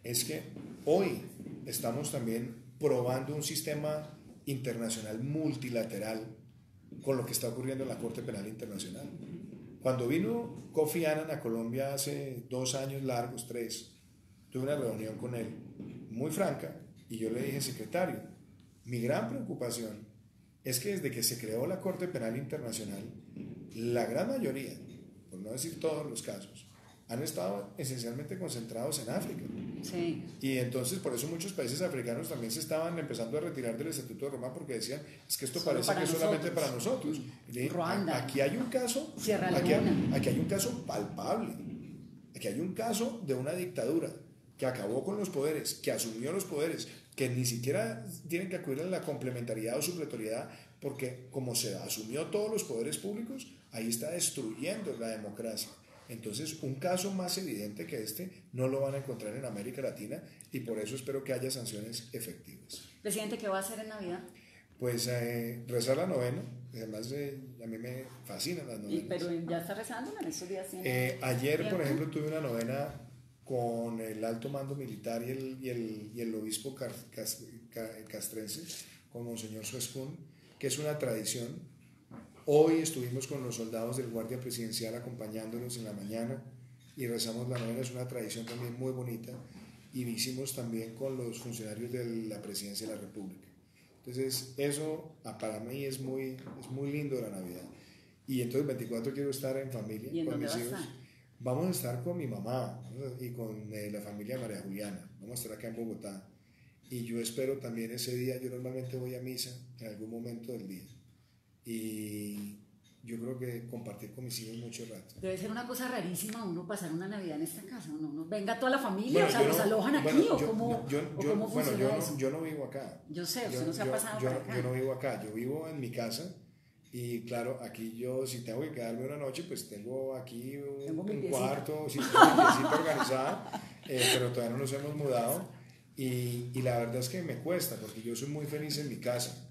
es que hoy estamos también probando un sistema internacional multilateral con lo que está ocurriendo en la Corte Penal Internacional. Cuando vino Kofi Annan a Colombia hace 2 años largos, 3, tuve una reunión con él muy franca y yo le dije, secretario, mi gran preocupación es que desde que se creó la Corte Penal Internacional, la gran mayoría, por no decir todos los casos, han estado esencialmente concentrados en África. Sí. Y entonces por eso muchos países africanos también se estaban empezando a retirar del Estatuto de Roma porque decían, es que esto parece que es solamente para nosotros. Y Ruanda. Aquí hay un caso, Sierra Leona. aquí hay un caso palpable. Aquí hay un caso de una dictadura que acabó con los poderes, que asumió los poderes, que ni siquiera tienen que acudir a la complementariedad o supletoriedad, porque como se asumió todos los poderes públicos, ahí está destruyendo la democracia. Entonces, un caso más evidente que este no lo van a encontrar en América Latina y por eso espero que haya sanciones efectivas. Presidente, ¿qué va a hacer en Navidad? Pues rezar la novena, además a mí me fascinan las novenas. Pero ya está rezando en estos días. Ayer, por ejemplo, tuve una novena con el alto mando militar y el obispo castrense, con Monseñor Suescún, que es una tradición. Hoy estuvimos con los soldados del Guardia Presidencial acompañándonos en la mañana y rezamos la novena, es una tradición también muy bonita, y lo hicimos también con los funcionarios de la Presidencia de la República. Entonces eso para mí es muy lindo la Navidad. Y entonces 24 quiero estar en familia con mis hijos. Vamos a estar con mi mamá y con la familia de María Juliana, vamos a estar acá en Bogotá. Y yo espero también ese día, yo normalmente voy a misa en algún momento del día. Y yo creo que compartir con mis hijos mucho rato. Debe ser una cosa rarísima uno pasar una Navidad en esta casa. Uno venga toda la familia, bueno, o sea, ¿los alojan aquí o cómo funciona eso? Yo no vivo acá. Yo sé, usted no se ha pasado para acá. Yo no vivo acá, yo vivo en mi casa. Y claro, aquí yo si tengo que quedarme una noche, pues tengo aquí un cuarto, sí, una piecita organizada, pero todavía no nos hemos mudado. Y la verdad es que me cuesta, porque yo soy muy feliz en mi casa.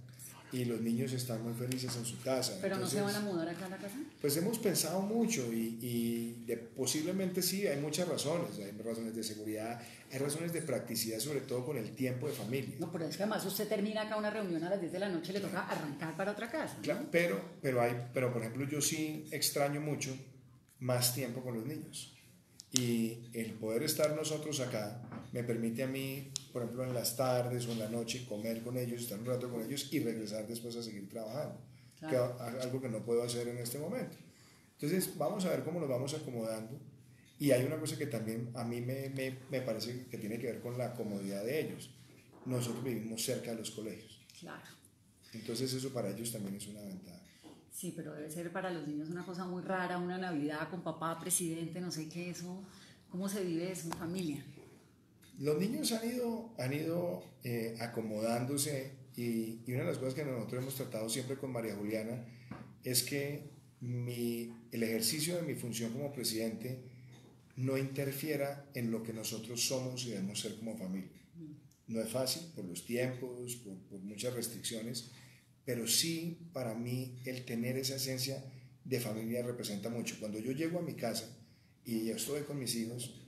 Y los niños están muy felices en su casa. ¿Pero entonces, no se van a mudar acá a la casa? Pues hemos pensado mucho y posiblemente sí, hay muchas razones. Hay razones de seguridad, hay razones de practicidad, sobre todo con el tiempo de familia. No, pero es que además usted termina acá una reunión a las 10 de la noche y le toca arrancar para otra casa, ¿no? Claro, pero por ejemplo yo sí extraño mucho más tiempo con los niños. Y el poder estar nosotros acá me permite a mí, por ejemplo, en las tardes o en la noche, comer con ellos, estar un rato con ellos y regresar después a seguir trabajando. Claro. Algo que no puedo hacer en este momento. Entonces, vamos a ver cómo nos vamos acomodando. Y hay una cosa que también a mí me parece que tiene que ver con la comodidad de ellos. Nosotros vivimos cerca de los colegios. Claro. Entonces, eso para ellos también es una ventaja. Sí, pero debe ser para los niños una cosa muy rara, una Navidad con papá, presidente, no sé qué, eso, ¿cómo se vive eso en familia? Los niños han ido acomodándose y una de las cosas que nosotros hemos tratado siempre con María Juliana es que el ejercicio de mi función como presidente no interfiera en lo que nosotros somos y debemos ser como familia. No es fácil por los tiempos, por muchas restricciones, pero sí para mí el tener esa esencia de familia representa mucho. Cuando yo llego a mi casa y yo estoy con mis hijos,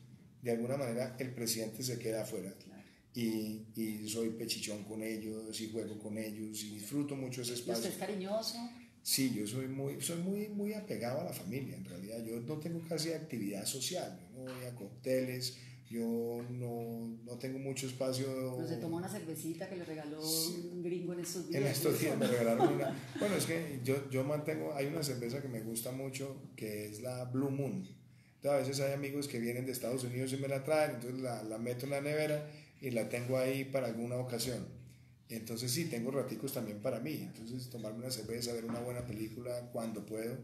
de alguna manera el presidente se queda afuera. Claro. Y soy pechichón con ellos y juego con ellos y disfruto mucho ese espacio. ¿Y usted es cariñoso? Sí, yo soy muy apegado a la familia, en realidad. Yo no tengo casi actividad social, yo no voy a cócteles, yo no tengo mucho espacio. ¿No se toma una cervecita que le regaló un gringo en estos días? En estos días me regalaron una. Bueno, es que yo mantengo, hay una cerveza que me gusta mucho, que es la Blue Moon. Entonces, a veces hay amigos que vienen de Estados Unidos y me la traen, entonces la meto en la nevera y la tengo ahí para alguna ocasión. Entonces sí, tengo raticos también para mí, entonces tomarme una cerveza, ver una buena película cuando puedo.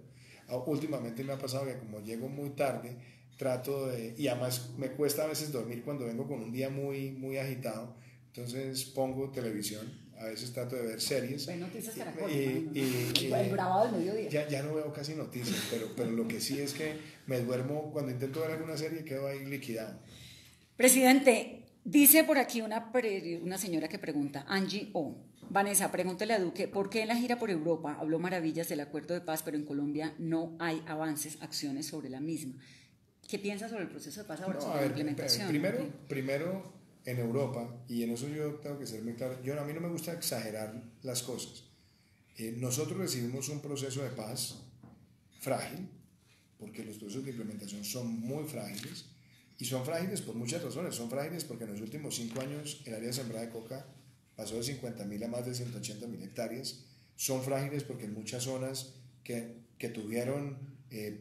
Últimamente me ha pasado que como llego muy tarde, trato de, y además me cuesta a veces dormir cuando vengo con un día muy agitado, entonces pongo televisión, a veces trato de ver series. Ve Noticias Caracol, el grabado del mediodía. Ya no veo casi noticias, pero lo que sí es que me duermo, cuando intento ver alguna serie quedo ahí liquidado. Presidente, dice por aquí una señora que pregunta, Angie O. Vanessa, pregúntele a Duque, ¿por qué en la gira por Europa habló maravillas del acuerdo de paz, pero en Colombia no hay avances, acciones sobre la misma? ¿Qué piensa sobre el proceso de paz ahora, sobre la implementación? Primero, en Europa, y en eso yo tengo que ser muy claro, a mí no me gusta exagerar las cosas. Nosotros recibimos un proceso de paz frágil, porque los procesos de implementación son muy frágiles, y son frágiles por muchas razones. Son frágiles porque en los últimos 5 años el área de sembrada de coca pasó de 50.000 a más de 180.000 hectáreas. Son frágiles porque en muchas zonas que tuvieron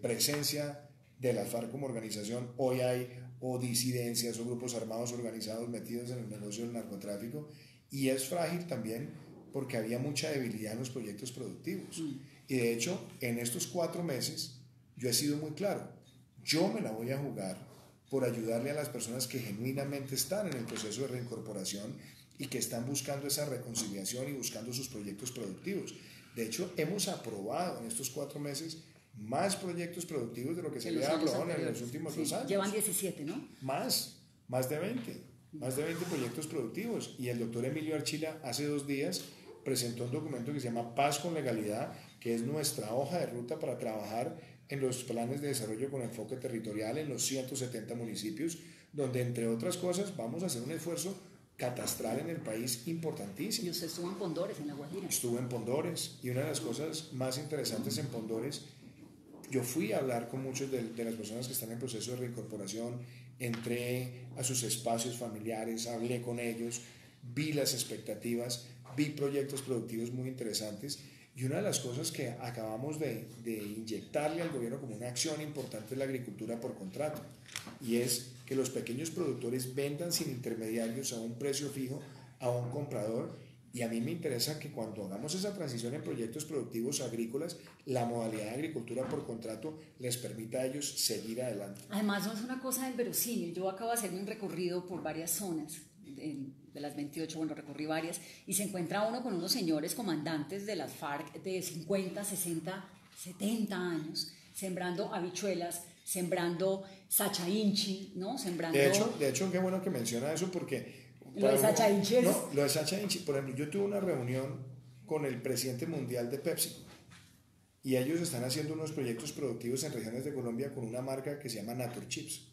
presencia de la FARC como organización, hoy hay o disidencias o grupos armados organizados metidos en el negocio del narcotráfico, y es frágil también porque había mucha debilidad en los proyectos productivos. Y de hecho, en estos 4 meses yo he sido muy claro, yo me la voy a jugar por ayudarle a las personas que genuinamente están en el proceso de reincorporación y que están buscando esa reconciliación y buscando sus proyectos productivos. De hecho, hemos aprobado en estos 4 meses más proyectos productivos de lo que se había aprobado en los últimos 2 años. Llevan 17, ¿no? Más de 20 proyectos productivos. Y el doctor Emilio Archila hace 2 días presentó un documento que se llama Paz con Legalidad, que es nuestra hoja de ruta para trabajar en los planes de desarrollo con enfoque territorial en los 170 municipios, donde entre otras cosas vamos a hacer un esfuerzo catastral en el país importantísimo. Y usted estuvo en Pondores, en La Guajira. Estuve en Pondores, y una de las cosas más interesantes en Pondores, yo fui a hablar con muchas de las personas que están en proceso de reincorporación, entré a sus espacios familiares, hablé con ellos, vi las expectativas, vi proyectos productivos muy interesantes, y una de las cosas que acabamos de inyectarle al gobierno como una acción importante es la agricultura por contrato, y es que los pequeños productores vendan sin intermediarios a un precio fijo a un comprador. Y a mí me interesa que cuando hagamos esa transición en proyectos productivos agrícolas, la modalidad de agricultura por contrato les permita a ellos seguir adelante. Además, no es una cosa inverosímil. Yo acabo de hacerme un recorrido por varias zonas, de las 28, bueno, recorrí varias, y se encuentra uno con unos señores comandantes de las FARC de 50, 60, 70 años, sembrando habichuelas, sembrando sacha inchi, ¿no? Sembrando... De hecho, qué bueno que menciona eso porque... Lo de sacha inchi es... No, lo de sacha inchi, por ejemplo, yo tuve una reunión con el presidente mundial de Pepsi y ellos están haciendo unos proyectos productivos en regiones de Colombia con una marca que se llama Naturchips.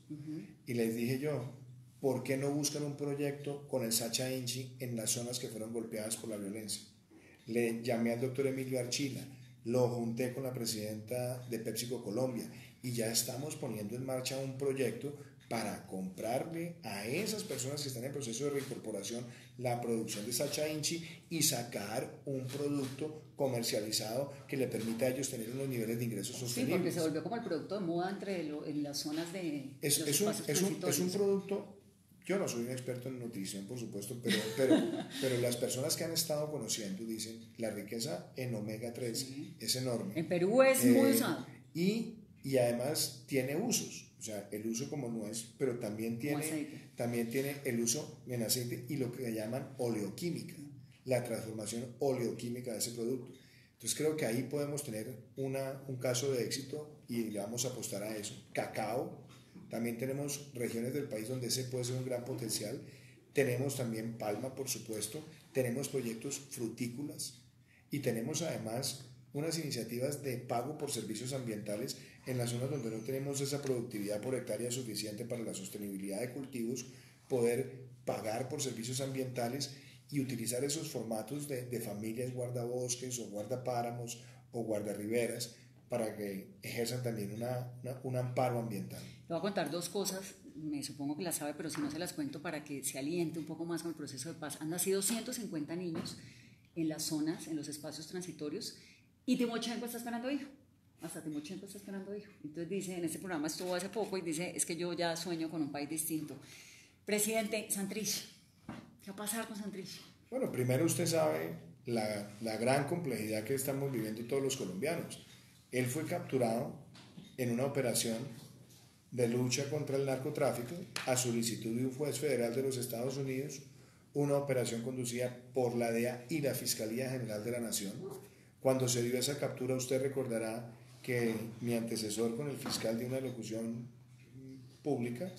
Y les dije yo, ¿por qué no buscan un proyecto con el sacha inchi en las zonas que fueron golpeadas por la violencia? Le llamé al doctor Emilio Archila, lo junté con la presidenta de PepsiCo Colombia y ya estamos poniendo en marcha un proyecto para comprarle a esas personas que están en proceso de reincorporación la producción de sacha inchi y sacar un producto comercializado que le permita a ellos tener unos niveles de ingresos sostenibles. Sí, porque se volvió como el producto de moda en las zonas de... Es un producto yo no soy un experto en nutrición, por supuesto, pero las personas que han estado conociendo dicen la riqueza en omega 3 Sí. es enorme. En Perú es muy usado. Y además tiene usos, o sea, el uso como nuez, pero también tiene el uso en aceite y lo que llaman oleoquímica, la transformación oleoquímica de ese producto. Entonces creo que ahí podemos tener un caso de éxito y le vamos a apostar a eso. Cacao, también tenemos regiones del país donde ese puede ser un gran potencial. Tenemos también palma, por supuesto, tenemos proyectos frutícolas y tenemos además unas iniciativas de pago por servicios ambientales en las zonas donde no tenemos esa productividad por hectárea suficiente para la sostenibilidad de cultivos, poder pagar por servicios ambientales y utilizar esos formatos de familias guardabosques o guardapáramos o guardarriberas para que ejerzan también un amparo ambiental. Le voy a contar dos cosas, me supongo que las sabe, pero si no se las cuento para que se aliente un poco más con el proceso de paz. Han nacido 150 niños en las zonas, en los espacios transitorios, y Timochenko está esperando hijo. Hasta Timochenko está esperando hijo. Entonces dice, en este programa estuvo hace poco y dice, es que yo ya sueño con un país distinto. Presidente, Santrich, ¿qué va a pasar con Santrich? Bueno, primero usted sabe la gran complejidad que estamos viviendo todos los colombianos. Él fue capturado en una operación de lucha contra el narcotráfico a solicitud de un juez federal de los Estados Unidos, una operación conducida por la DEA y la Fiscalía General de la Nación. Cuando se dio esa captura, usted recordará que mi antecesor con el fiscal dio una locución pública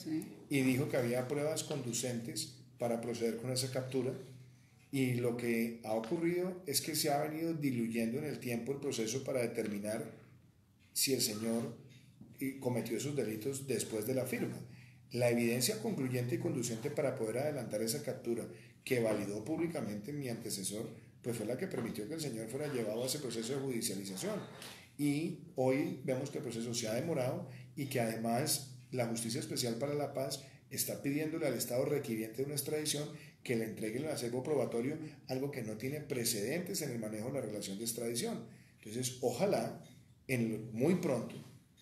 y dijo que había pruebas conducentes para proceder con esa captura, y lo que ha ocurrido es que se ha venido diluyendo en el tiempo el proceso para determinar si el señor cometió esos delitos después de la firma. La evidencia concluyente y conducente para poder adelantar esa captura, que validó públicamente mi antecesor, pues fue la que permitió que el señor fuera llevado a ese proceso de judicialización. Y hoy vemos que el proceso se ha demorado y que además la Justicia Especial para la Paz está pidiéndole al Estado requiriente de una extradición que le entregue el acervo probatorio, algo que no tiene precedentes en el manejo de la relación de extradición. Entonces, ojalá muy pronto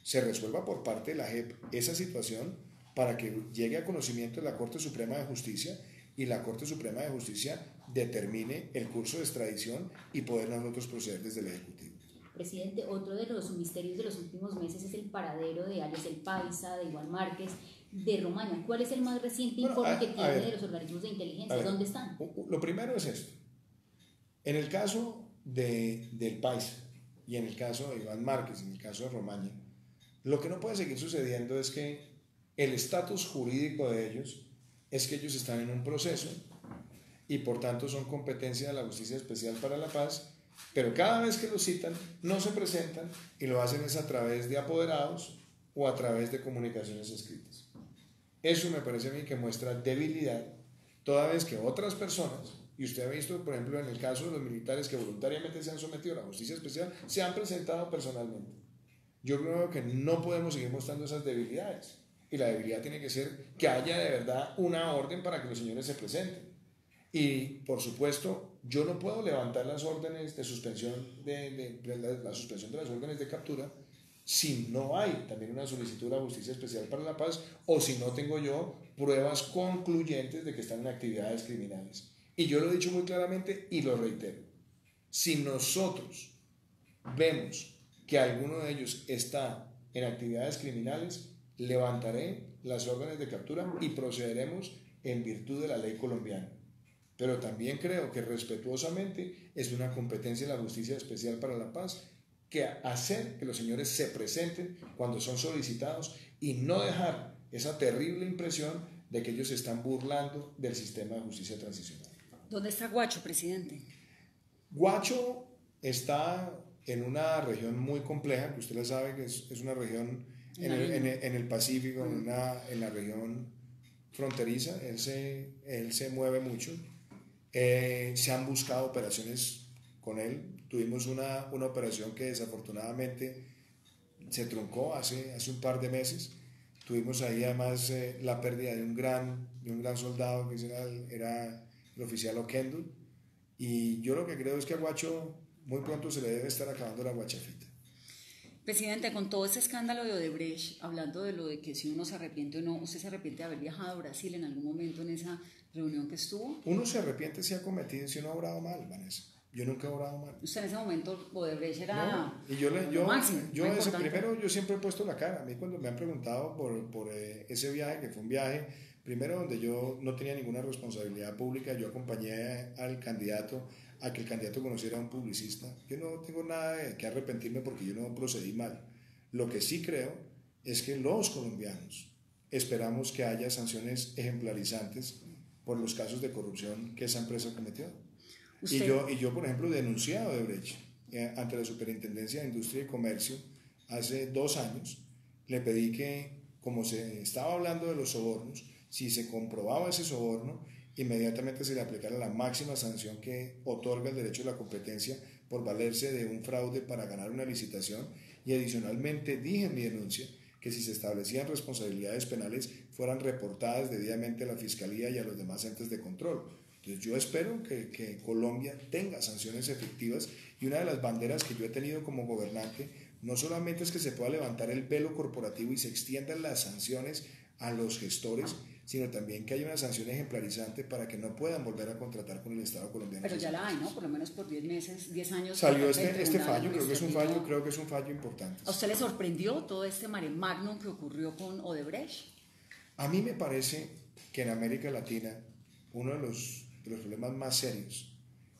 se resuelva por parte de la JEP esa situación para que llegue a conocimiento de la Corte Suprema de Justicia y la Corte Suprema de Justicia determine el curso de extradición y poder nosotros proceder desde el Ejecutivo. Presidente, otro de los misterios de los últimos meses es el paradero de alias El Paisa, de Iván Márquez, de Romaña. ¿Cuál es el más reciente informe que tiene de los organismos de inteligencia? ¿Dónde están? Lo primero es esto. En el caso del Paisa y en el caso de Iván Márquez, en el caso de Romaña, lo que no puede seguir sucediendo es que el estatus jurídico de ellos es que ellos están en un proceso y por tanto son competencia de la Justicia Especial para la Paz, pero cada vez que los citan no se presentan y lo hacen es a través de apoderados o a través de comunicaciones escritas. Eso me parece a mí que muestra debilidad, toda vez que otras personas, y usted ha visto por ejemplo en el caso de los militares que voluntariamente se han sometido a la Justicia Especial, se han presentado personalmente. Yo creo que no podemos seguir mostrando esas debilidades y la debilidad tiene que ser que haya de verdad una orden para que los señores se presenten. Y por supuesto yo no puedo levantar las órdenes de suspensión la suspensión de las órdenes de captura si no hay también una solicitud a la Justicia Especial para la Paz o si no tengo yo pruebas concluyentes de que están en actividades criminales. Y yo lo he dicho muy claramente y lo reitero. Si nosotros vemos que alguno de ellos está en actividades criminales, levantaré las órdenes de captura y procederemos en virtud de la ley colombiana. Pero también creo que respetuosamente es una competencia de la Justicia Especial para la Paz que hacer que los señores se presenten cuando son solicitados y no dejar esa terrible impresión de que ellos se están burlando del sistema de justicia transicional. ¿Dónde está Guacho, presidente? Guacho está en una región muy compleja, que usted la sabe que es una región en el Pacífico, en la región fronteriza. Él se mueve mucho. Se han buscado operaciones con él. Tuvimos una operación que desafortunadamente se truncó hace un par de meses. Tuvimos ahí además la pérdida de un gran soldado que era el oficial Oquendo. Y yo lo que creo es que a Guacho muy pronto se le debe estar acabando la guachafita. Presidente, con todo este escándalo de Odebrecht, hablando de lo de que si uno se arrepiente o no, ¿usted se arrepiente de haber viajado a Brasil en algún momento en esa reunión que estuvo? Uno se arrepiente si ha cometido, si uno ha obrado mal, Vanessa. Yo nunca he obrado mal. Usted en ese momento, Odebrecht era No, y lo máximo. Primero, yo siempre he puesto la cara. A mí cuando me han preguntado por ese viaje, que fue un viaje, primero donde yo no tenía ninguna responsabilidad pública, yo acompañé al candidato a que el candidato conociera a un publicista. Yo no tengo nada que arrepentirme porque yo no procedí mal. Lo que sí creo es que los colombianos esperamos que haya sanciones ejemplarizantes por los casos de corrupción que esa empresa cometió. Y yo, por ejemplo, denuncié a Odebrecht ante la Superintendencia de Industria y Comercio hace 2 años. Le pedí que, como se estaba hablando de los sobornos, si se comprobaba ese soborno, inmediatamente se le aplicara la máxima sanción que otorga el derecho de la competencia por valerse de un fraude para ganar una licitación, y adicionalmente dije en mi denuncia que si se establecían responsabilidades penales fueran reportadas debidamente a la Fiscalía y a los demás entes de control. Entonces yo espero que Colombia tenga sanciones efectivas, y una de las banderas que yo he tenido como gobernante no solamente es que se pueda levantar el velo corporativo y se extiendan las sanciones a los gestores, sino también que haya una sanción ejemplarizante para que no puedan volver a contratar con el Estado colombiano. Pero ya la hay, ¿no? Por lo menos por 10 meses, 10 años. Salió este fallo, creo que es un fallo importante. ¿A usted le sorprendió todo este mare magnum que ocurrió con Odebrecht? A mí me parece que en América Latina uno de los problemas más serios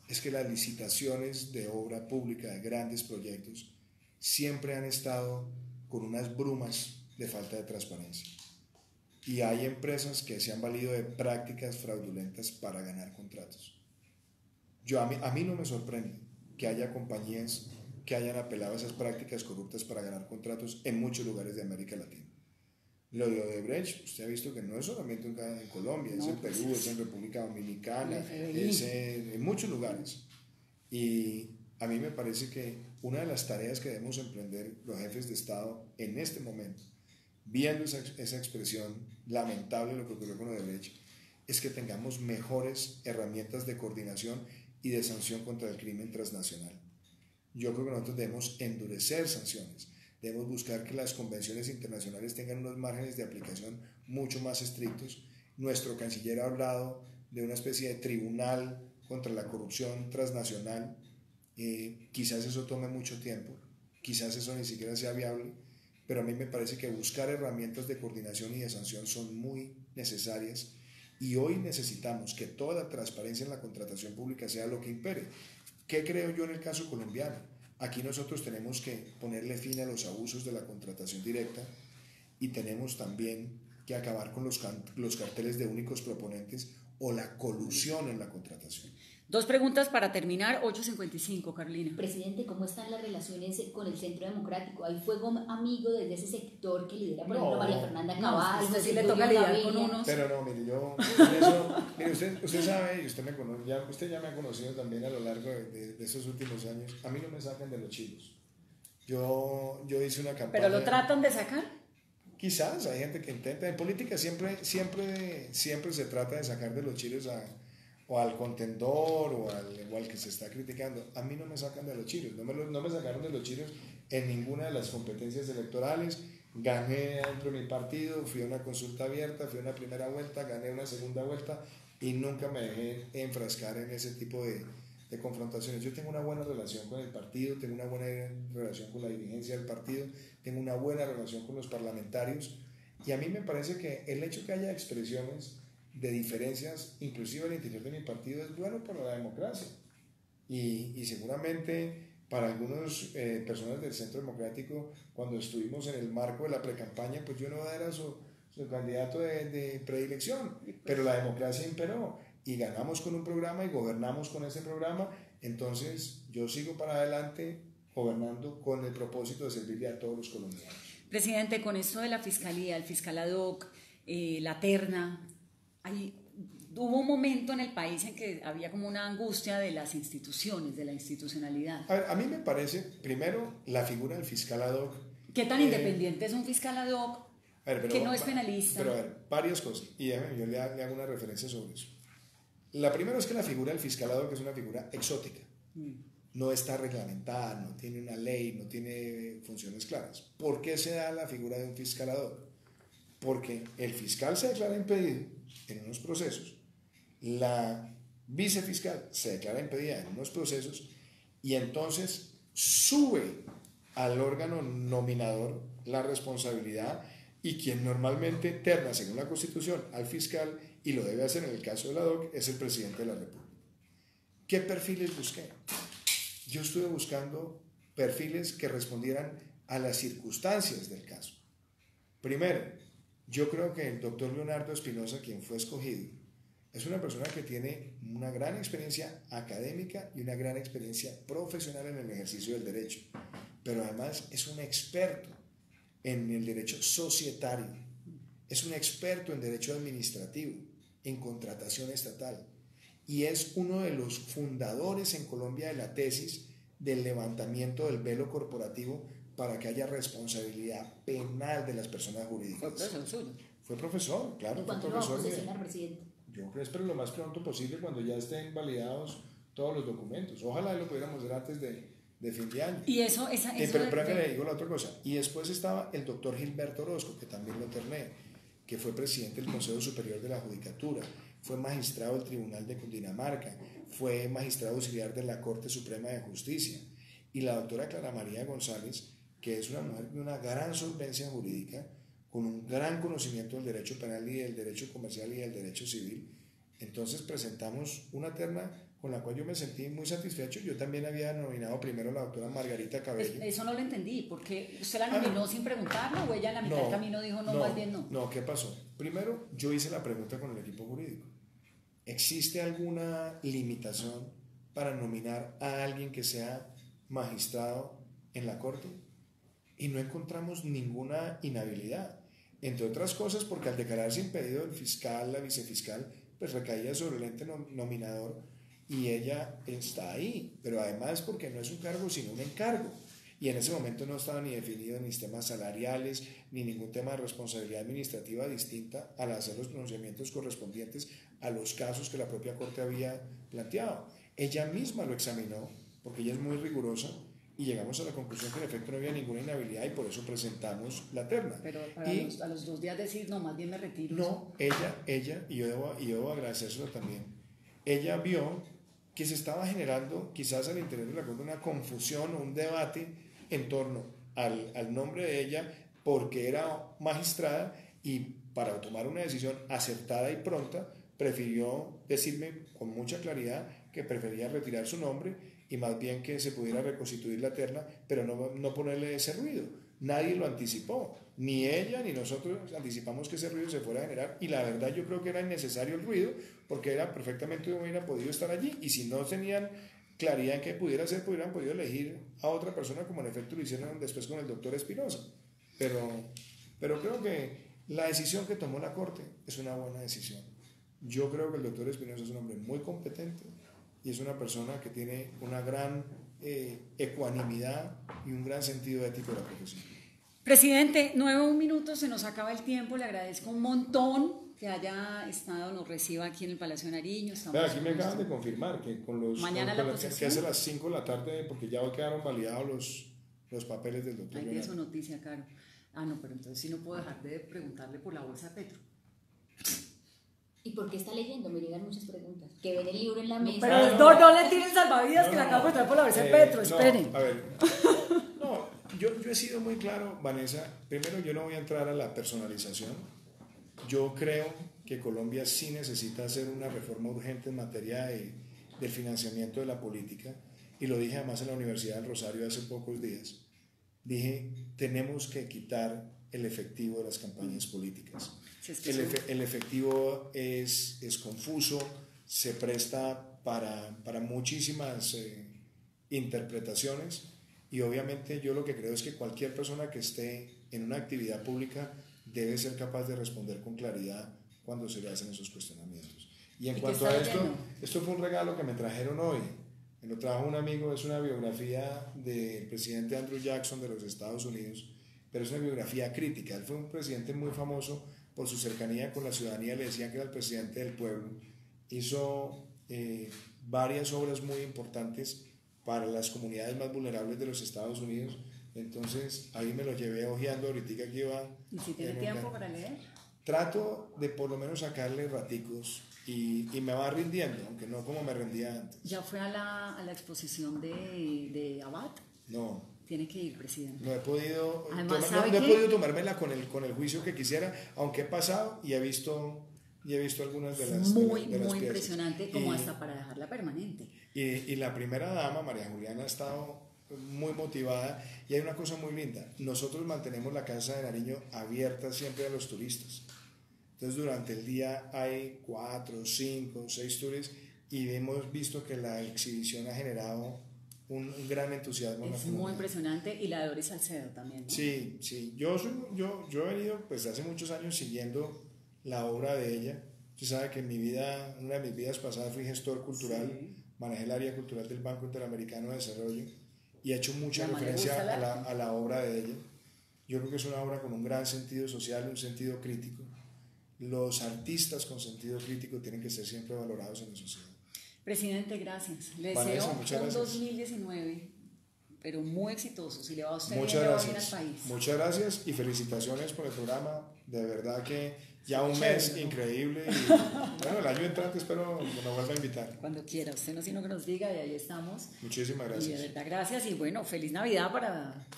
es que las licitaciones de obra pública de grandes proyectos siempre han estado con unas brumas de falta de transparencia. Y hay empresas que se han valido de prácticas fraudulentas para ganar contratos. A mí no me sorprende que haya compañías que hayan apelado a esas prácticas corruptas para ganar contratos en muchos lugares de América Latina. Lo de Odebrecht, usted ha visto que no es solamente en Colombia, es en Perú, es en República Dominicana, es en muchos lugares. Y a mí me parece que una de las tareas que debemos emprender los jefes de Estado en este momento, viendo esa expresión lamentable de lo que ocurrió con Odebrecht, es que tengamos mejores herramientas de coordinación y de sanción contra el crimen transnacional. Yo creo que nosotros debemos endurecer sanciones, debemos buscar que las convenciones internacionales tengan unos márgenes de aplicación mucho más estrictos. Nuestro canciller ha hablado de una especie de tribunal contra la corrupción transnacional. Quizás eso tome mucho tiempo, quizás eso ni siquiera sea viable, pero a mí me parece que buscar herramientas de coordinación y de sanción son muy necesarias, y hoy necesitamos que toda la transparencia en la contratación pública sea lo que impere. ¿Qué creo yo en el caso colombiano? Aquí nosotros tenemos que ponerle fin a los abusos de la contratación directa, y tenemos también que acabar con los carteles de únicos proponentes o la colusión en la contratación. 2 preguntas para terminar, 8:55, Carolina. Presidente, ¿cómo están las relaciones con el Centro Democrático? ¿Hay fuego amigo desde ese sector que lidera, por ejemplo, María Fernanda Cabal? Usted sí le toca lidiar con unos. Pero no, mire, usted sabe, y usted me conoce, usted ya me ha conocido también a lo largo de estos últimos años. A mí no me sacan de los chilos. Yo hice una campaña. ¿Pero lo tratan de sacar? Quizás, hay gente que intenta. En política siempre se trata de sacar de los chilos o al contendor o al que se está criticando. A mí no me sacan de los chiros, no me sacaron de los chiros en ninguna de las competencias electorales. Gané dentro de mi partido, fui a una consulta abierta, fui a una primera vuelta, gané una segunda vuelta, y nunca me dejé enfrascar en ese tipo de confrontaciones. Yo tengo una buena relación con el partido, tengo una buena relación con la dirigencia del partido, tengo una buena relación con los parlamentarios, y a mí me parece que el hecho que haya expresiones de diferencias, inclusive al interior de mi partido, es bueno para la democracia, y seguramente para algunas personas del Centro Democrático, cuando estuvimos en el marco de la precampaña, pues yo no era su candidato de predilección, pero la democracia imperó y ganamos con un programa y gobernamos con ese programa. Entonces yo sigo para adelante gobernando con el propósito de servirle a todos los colombianos. Presidente, con esto de la fiscalía, el fiscal ad hoc, la terna, hubo un momento en el país en que había como una angustia de las instituciones, de la institucionalidad. A ver, a mí me parece, primero, la figura del fiscal ad hoc. ¿Qué tan independiente es un fiscal ad hoc que no es penalista? Pero a ver, varias cosas, y yo le hago una referencia sobre eso. La primera es que la figura del fiscal ad hoc es una figura exótica. no está reglamentada, no tiene una ley, no tiene funciones claras. ¿Por qué se da la figura de un fiscalador? Porque el fiscal se declara impedido en unos procesos, la vicefiscal se declara impedida en unos procesos y entonces sube al órgano nominador la responsabilidad y quien normalmente terna, según la Constitución, al fiscal, y lo debe hacer en el caso de la DOC, es el presidente de la República. ¿Qué perfiles busqué? Yo estuve buscando perfiles que respondieran a las circunstancias del caso. Primero, yo creo que el doctor Leonardo Espinosa, quien fue escogido, es una persona que tiene una gran experiencia académica y una gran experiencia profesional en el ejercicio del derecho, pero además es un experto en el derecho societario, es un experto en derecho administrativo, en contratación estatal, y es uno de los fundadores en Colombia de la tesis del levantamiento del velo corporativo para que haya responsabilidad penal de las personas jurídicas. Fue profesor suyo. Fue profesor, claro. ¿Cuánto lo va a posesionar, presidente? Yo creo que espero lo más pronto posible cuando ya estén validados todos los documentos. Ojalá lo pudiéramos hacer antes de fin de año. Y eso pero que le digo la otra cosa. Y después estaba el doctor Gilberto Orozco, que también lo terné, que fue presidente del Consejo Superior de la Judicatura, fue magistrado del Tribunal de Cundinamarca, fue magistrado auxiliar de la Corte Suprema de Justicia. Y la doctora Clara María González, que es una mujer de una gran solvencia jurídica, con un gran conocimiento del derecho penal y del derecho comercial y del derecho civil. Entonces presentamos una terna con la cual yo me sentí muy satisfecho. Yo también había nominado primero a la doctora Margarita Cabello. Eso no lo entendí, porque usted la nominó sin preguntarlo o ella en la mitad del camino dijo no, más bien no. No, ¿qué pasó? Primero, yo hice la pregunta con el equipo jurídico. ¿Existe alguna limitación para nominar a alguien que sea magistrado en la Corte? Y no encontramos ninguna inhabilidad. Entre otras cosas porque al declararse impedido el fiscal, la vicefiscal, pues recaía sobre el ente nominador y ella está ahí, pero además porque no es un cargo sino un encargo, y en ese momento no estaba ni definido ni temas salariales ni ningún tema de responsabilidad administrativa distinta al hacer los pronunciamientos correspondientes a los casos que la propia Corte había planteado. Ella misma lo examinó porque ella es muy rigurosa y llegamos a la conclusión que en efecto no había ninguna inhabilidad y por eso presentamos la terna. Pero a los 2 días decir, no, más bien me retiro. No, ella, y yo debo agradecérselo también, ella vio que se estaba generando quizás al interior de la Corte una confusión o un debate en torno al nombre de ella porque era magistrada y para tomar una decisión acertada y pronta prefirió decirme con mucha claridad que prefería retirar su nombre y más bien que se pudiera reconstituir la terna, pero no ponerle ese ruido. Nadie lo anticipó, ni ella ni nosotros anticipamos que ese ruido se fuera a generar, y la verdad yo creo que era innecesario el ruido, porque era perfectamente hubiera podido estar allí, y si no tenían claridad en qué pudiera ser, hubieran podido elegir a otra persona, como en efecto lo hicieron después con el doctor Espinosa. Pero creo que la decisión que tomó la Corte es una buena decisión. Yo creo que el doctor Espinosa es un hombre muy competente, y es una persona que tiene una gran ecuanimidad y un gran sentido ético de la profesión. Presidente, 9 minutos, se nos acaba el tiempo, le agradezco un montón que haya estado, nos reciba aquí en el Palacio de Nariño. Aquí me acaban de confirmar que con los mañana con la que hace a las 5 de la tarde, porque ya quedaron validados los papeles del doctor. Ahí su noticia, Caro. No, pero entonces sí no puedo dejar de preguntarle por la bolsa de Petro. ¿Y por qué está leyendo? Me llegan muchas preguntas. Que ven el libro en la mesa. Pero no le tiren salvavidas que la acabo de traer por la bolsa de Petro, esperen. A ver, yo he sido muy claro, Vanessa. Primero, yo no voy a entrar a la personalización. Yo creo que Colombia sí necesita hacer una reforma urgente en materia del financiamiento de la política, y lo dije además en la Universidad del Rosario hace pocos días. Dije, tenemos que quitar el efectivo de las campañas políticas. El efectivo es confuso, se presta para muchísimas interpretaciones, y obviamente yo lo que creo es que cualquier persona que esté en una actividad pública debe ser capaz de responder con claridad cuando se le hacen esos cuestionamientos. Y en cuanto a esto fue un regalo que me trajeron hoy. Me lo trajo un amigo, es una biografía del presidente Andrew Jackson de los Estados Unidos, pero es una biografía crítica. Él fue un presidente muy famoso por su cercanía con la ciudadanía, le decían que era el presidente del pueblo. Hizo varias obras muy importantes para las comunidades más vulnerables de los Estados Unidos. Entonces ahí me lo llevé hojeando ahorita que iba. ¿Y si tiene tiempo para leer? Trato de por lo menos sacarle raticos y me va rindiendo, aunque no como me rendía antes. ¿Ya fue a la exposición de Abad? No. Tiene que ir, presidente. No he podido, Además, no he podido tomármela con el juicio que quisiera, aunque he pasado y he visto algunas de las muy piezas. impresionante, como hasta para dejarla permanente. Y la primera dama, María Juliana, ha estado muy motivada y hay una cosa muy linda. Nosotros mantenemos la Casa de Nariño abierta siempre a los turistas. Entonces durante el día hay 4, 5, 6 tours y hemos visto que la exhibición ha generado un gran entusiasmo. Es muy impresionante, y la de Doris Salcedo también, ¿no? Sí, sí. Yo he venido pues hace muchos años siguiendo la obra de ella. Usted sabe que en mi vida, una de mis vidas pasadas fui gestor cultural, sí. Manejé el área cultural del Banco Interamericano de Desarrollo y he hecho mucha referencia a la obra de ella. Yo creo que es una obra con un gran sentido social, un sentido crítico. Los artistas con sentido crítico tienen que ser siempre valorados en la sociedad. Presidente, gracias. Le deseo un 2019, pero muy exitoso. Si le va a usted bien, le va bien al país. Muchas gracias y felicitaciones por el programa. De verdad que ya un mes increíble. Y, bueno, el año entrante espero que nos vuelva a invitar. Cuando quiera, usted no sino que nos diga, y ahí estamos. Muchísimas gracias. Y de verdad, gracias. Y bueno, feliz Navidad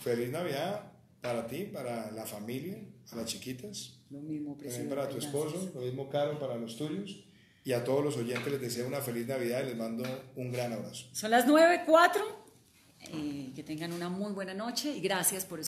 Feliz Navidad para ti, para la familia, a las chiquitas. Lo mismo, presidente. También para tu esposo, gracias. Lo mismo, Caro, para los tuyos. Y a todos los oyentes les deseo una feliz Navidad y les mando un gran abrazo. Son las 9:04. Que tengan una muy buena noche y gracias por